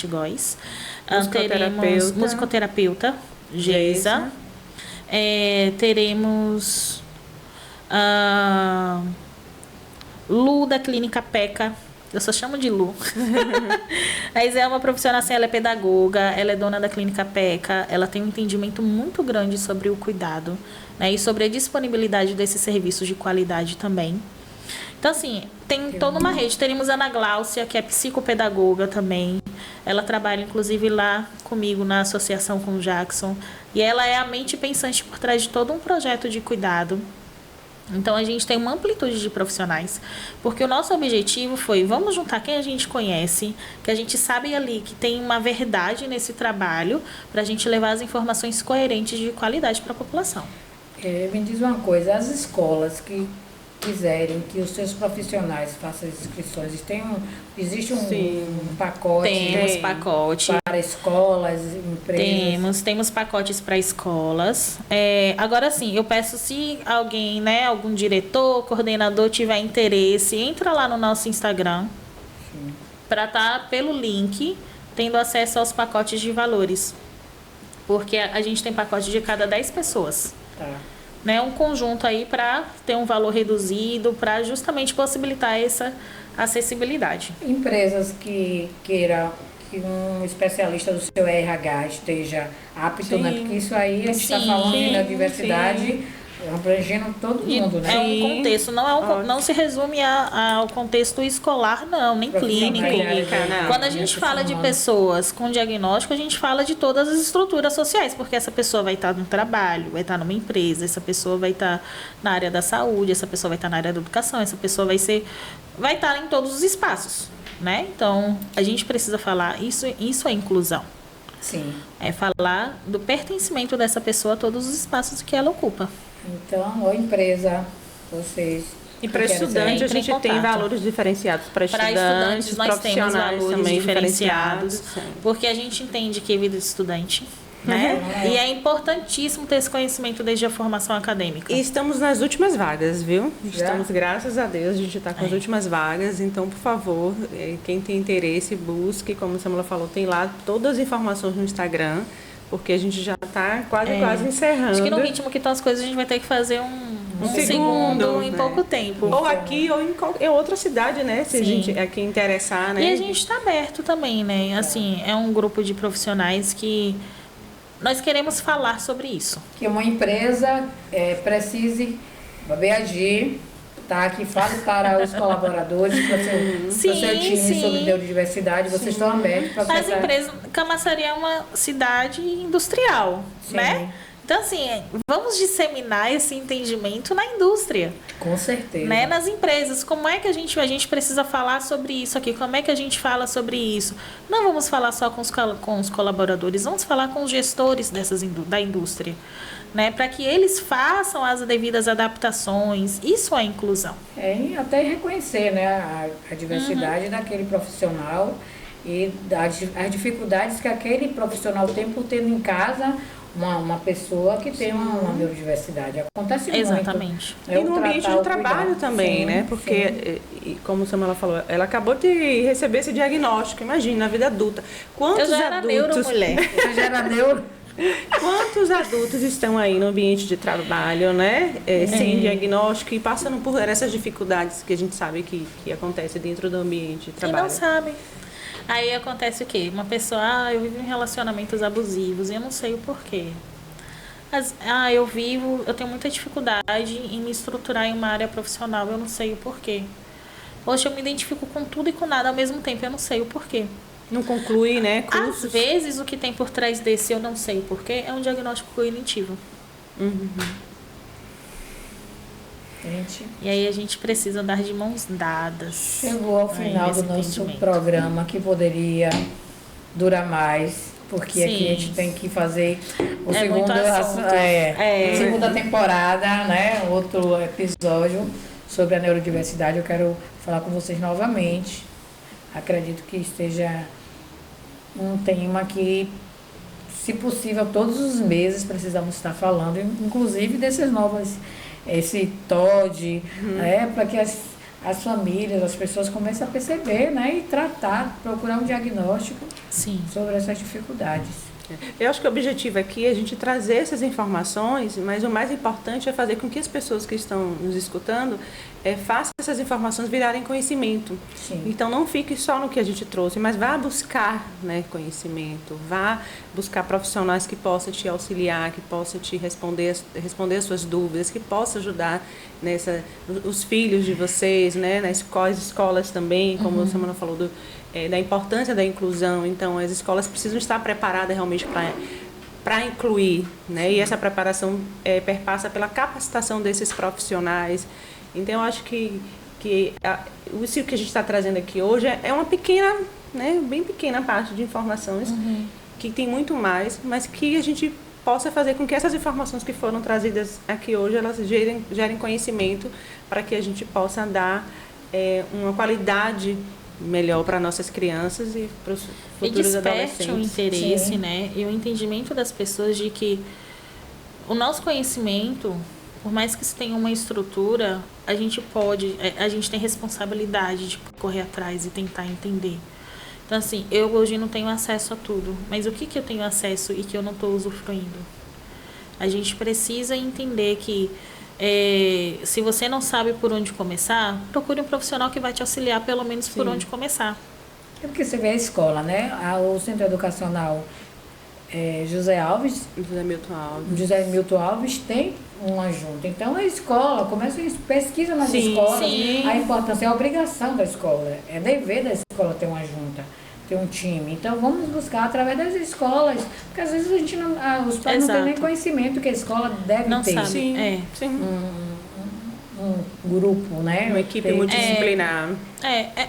Góes, teremos musicoterapeuta Geisa, teremos Lu da Clínica PECA, eu só chamo de Lu. Mas é uma profissional assim, ela é pedagoga, ela é dona da Clínica PECA, ela tem um entendimento muito grande sobre o cuidado, né, e sobre a disponibilidade desses serviços de qualidade também. Então, assim, tem toda uma rede. Teremos a Ana Gláucia, que é psicopedagoga também. Ela trabalha, inclusive, lá comigo na associação com o Jackson. E ela é a mente pensante por trás de todo um projeto de cuidado. Então, a gente tem uma amplitude de profissionais. Porque o nosso objetivo foi, vamos juntar quem a gente conhece, que a gente sabe ali que tem uma verdade nesse trabalho, para a gente levar as informações coerentes de qualidade para a população. Me diz uma coisa, as escolas que quiserem que os seus profissionais façam as inscrições, existe um pacote? Temos pacote para escolas, empresas? Temos pacotes para escolas. Agora sim, eu peço, se alguém, né, algum diretor, coordenador tiver interesse, entra lá no nosso Instagram para estar pelo link tendo acesso aos pacotes de valores. Porque a gente tem pacote de cada 10 pessoas. Tá. Né, um conjunto aí para ter um valor reduzido, para justamente possibilitar essa acessibilidade. Empresas que queiram que um especialista do seu RH esteja apto, né? Porque isso aí a gente está falando de diversidade, abrangendo todo mundo, né? É um contexto, não se resume ao contexto escolar, não, nem clínico. Quando a gente fala de pessoas com diagnóstico, a gente fala de todas as estruturas sociais, porque essa pessoa vai estar no trabalho, vai estar numa empresa, essa pessoa vai estar na área da saúde, essa pessoa vai estar na área da educação, essa pessoa vai estar em todos os espaços, né? Então, a gente precisa falar, isso é inclusão. Sim. É falar do pertencimento dessa pessoa a todos os espaços que ela ocupa. Então, ou empresa, vocês... E para estudante, a gente tem valores diferenciados para estudantes, nós temos valores também diferenciados, porque a gente entende que é vida de estudante, né? E é importantíssimo ter esse conhecimento desde a formação acadêmica. E estamos nas últimas vagas, viu? Estamos, graças a Deus, a gente está com as últimas vagas, então, por favor, quem tem interesse, busque, como a Samula falou, tem lá todas as informações no Instagram, porque a gente já está quase encerrando. Acho que no ritmo que estão as coisas, a gente vai ter que fazer um segundo em pouco tempo. Ou aqui, ou em outra cidade, né? Se a gente aqui interessar, né? E a gente está aberto também, né? Assim, é um grupo de profissionais que nós queremos falar sobre isso. Que uma empresa precise, a BAG, tá? Que fale para os colaboradores, para o seu time sobre neurodiversidade, vocês estão abertos para as empresas. Camaçari é uma cidade industrial, né? Então, assim, vamos disseminar esse entendimento na indústria. Com certeza. Né? Nas empresas. Como é que a gente precisa falar sobre isso aqui? Como é que a gente fala sobre isso? Não vamos falar só com os colaboradores, vamos falar com os gestores da indústria. Né? Para que eles façam as devidas adaptações. Isso é inclusão. E até reconhecer, né, a diversidade daquele profissional e as dificuldades que aquele profissional tem por ter em casa uma pessoa que tem uma neurodiversidade. Acontece muito. Exatamente. E no ambiente de trabalho também, sim, né? Porque, como a Samela falou, ela acabou de receber esse diagnóstico. Imagina, na vida adulta. Quantos Eu já era neuromulher. Você já era neuro? Quantos adultos estão aí no ambiente de trabalho, né? Sem diagnóstico e passando por essas dificuldades que a gente sabe que acontece dentro do ambiente de trabalho. E não sabem. Aí acontece o quê? Uma pessoa, eu vivo em relacionamentos abusivos e eu não sei o porquê. Eu tenho muita dificuldade em me estruturar em uma área profissional, eu não sei o porquê. Hoje eu me identifico com tudo e com nada ao mesmo tempo, eu não sei o porquê. Não conclui, né? Cursos. Às vezes o que tem por trás desse eu não sei o porquê é um diagnóstico cognitivo. Gente, E aí a gente precisa andar de mãos dadas. chegou ao final do nesse nosso entendimento. programa, que poderia durar mais, porque aqui a gente tem que fazer o É muito assunto. segunda temporada, né? Outro episódio sobre a neurodiversidade. Eu quero falar com vocês novamente. Acredito que esteja um tema que, se possível, todos os meses precisamos estar falando, inclusive desses novos, esse TOD, né, para que as famílias, as pessoas comecem a perceber, né, e tratar, procurar um diagnóstico Sim. sobre essas dificuldades. Eu acho que o objetivo aqui é a gente trazer essas informações, mas o mais importante é fazer com que as pessoas que estão nos escutando façam essas informações virarem conhecimento. Sim. Então não fique só no que a gente trouxe, mas vá buscar, né, conhecimento, vá buscar profissionais que possam te auxiliar, que possam te responder as suas dúvidas, que possam ajudar os filhos de vocês, né, nas escolas também, como a Samana falou da importância da inclusão. Então as escolas precisam estar preparadas realmente para incluir, né? E essa preparação perpassa pela capacitação desses profissionais. Então eu acho que isso que a gente está trazendo aqui hoje é uma pequena, né, bem pequena parte de informações, que tem muito mais, mas que a gente possa fazer com que essas informações que foram trazidas aqui hoje, elas gerem conhecimento para que a gente possa dar uma qualidade melhor para nossas crianças e para os futuros adolescentes. E desperte o interesse, Sim. né? E o entendimento das pessoas de que o nosso conhecimento, por mais que se tenha uma estrutura, a gente tem responsabilidade de correr atrás e tentar entender. Então, assim, eu hoje não tenho acesso a tudo, mas o que eu tenho acesso e que eu não estou usufruindo? A gente precisa entender que se você não sabe por onde começar, procure um profissional que vai te auxiliar pelo menos por onde começar. É porque você vê a escola, né? O Centro Educacional José Milton Alves tem uma junta. Então a escola começa a pesquisa nas escolas, a importância, a obrigação da escola, é dever da escola ter uma junta, ter um time. Então vamos buscar através das escolas, porque às vezes a gente os pais não têm nem conhecimento que a escola deve não ter. Sabe. Sim. Um grupo, né? Uma equipe multidisciplinar.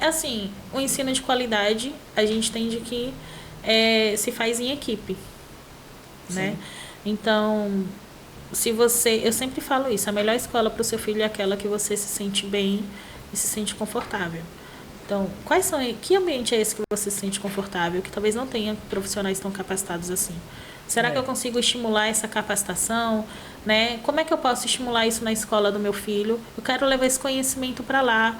Assim, o ensino de qualidade, a gente entende que se faz em equipe, né? Então, eu sempre falo isso, a melhor escola para o seu filho é aquela que você se sente bem e se sente confortável. Então, que ambiente é esse que você se sente confortável, que talvez não tenha profissionais tão capacitados assim? Será que eu consigo estimular essa capacitação, né? Como é que eu posso estimular isso na escola do meu filho? Eu quero levar esse conhecimento para lá.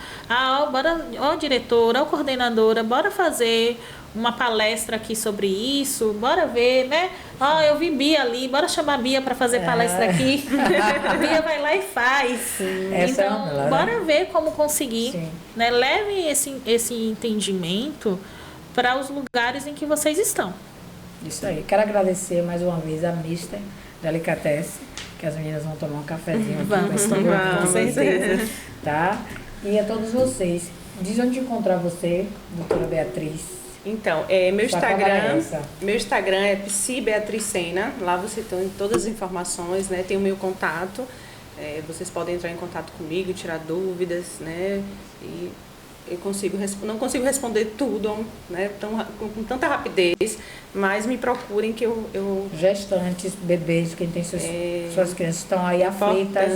Diretora, coordenadora, bora fazer uma palestra aqui sobre isso, bora ver, né? Eu vi Bia ali, bora chamar a Bia para fazer palestra aqui. A Bia vai lá e faz. Então, bora ver como conseguir, né? Leve esse entendimento para os lugares em que vocês estão. Isso aí. Quero agradecer mais uma vez a Mister Delicatessen, que as meninas vão tomar um cafezinho aqui com certeza. Tá? E a todos vocês. Diz onde encontrar você, doutora Beatriz. Então, meu Instagram é psibeatricena. Lá você tem todas as informações, né? Tem o meu contato. Vocês podem entrar em contato comigo, tirar dúvidas, né? E eu não consigo responder tudo, né, com tanta rapidez, mas me procurem que eu Gestantes, bebês, quem tem suas crianças estão aí aflitas.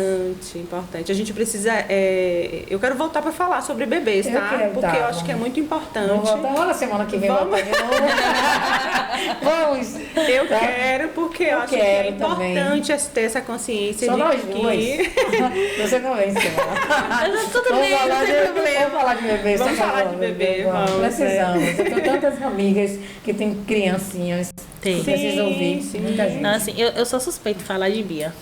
Importante. A gente precisa... eu quero voltar para falar sobre bebês, tá? Porque eu acho que é muito importante. Vamos voltar. Olha, semana que vem voltar de novo. Vamos. Eu quero, porque eu acho que é importante ter essa consciência só de nós que... duas. Você não vem, semana. Tudo bem, não tem problema. Vamos falar de bebê. Vamos falar de bebê, vamos. Precisamos. Eu tenho tantas amigas que têm criancinhas. Tem. Precisa ouvir. Muita gente. Não, assim, eu sou suspeito de falar de Bia.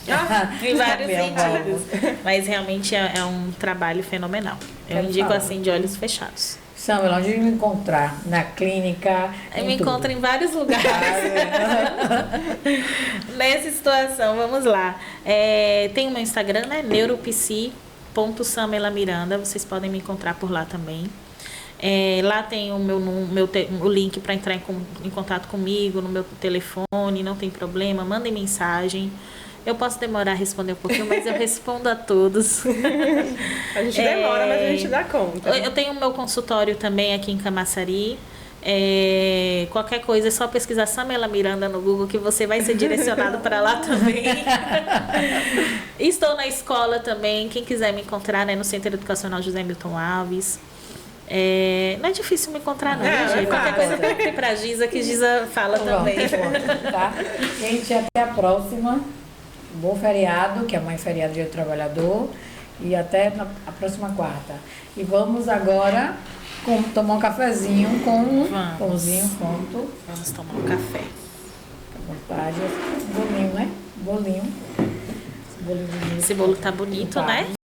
Em vários sentidos. Mas realmente é um trabalho fenomenal. Eu indico assim de olhos fechados. Samuel, onde me encontrar? Na clínica? Eu me encontro em vários lugares. Nessa situação, vamos lá. Tem o meu Instagram, né? neuropsi.samelamiranda. Vocês podem me encontrar por lá também. Lá tem o link para entrar em contato comigo, no meu telefone, não tem problema. Mandem mensagem. Eu posso demorar a responder um pouquinho, mas eu respondo a todos. A gente demora, mas a gente dá conta. Eu tenho o meu consultório também aqui em Camaçari. Qualquer coisa é só pesquisar Samela Miranda no Google que você vai ser direcionado para lá também. Estou na escola também. Quem quiser me encontrar, né, no Centro Educacional José Milton Alves. Não é difícil me encontrar, não, gente. Qualquer coisa pergunte pra Giza, que Giza fala também. Tá? Gente, até a próxima. Bom feriado, que amanhã é feriado Dia do Trabalhador. E até a próxima quarta. E vamos agora tomar um cafezinho com um pãozinho pronto. Vamos tomar um café. Fica à vontade. Bolinho, né? Bolinho. Esse bolo tá bonito, né?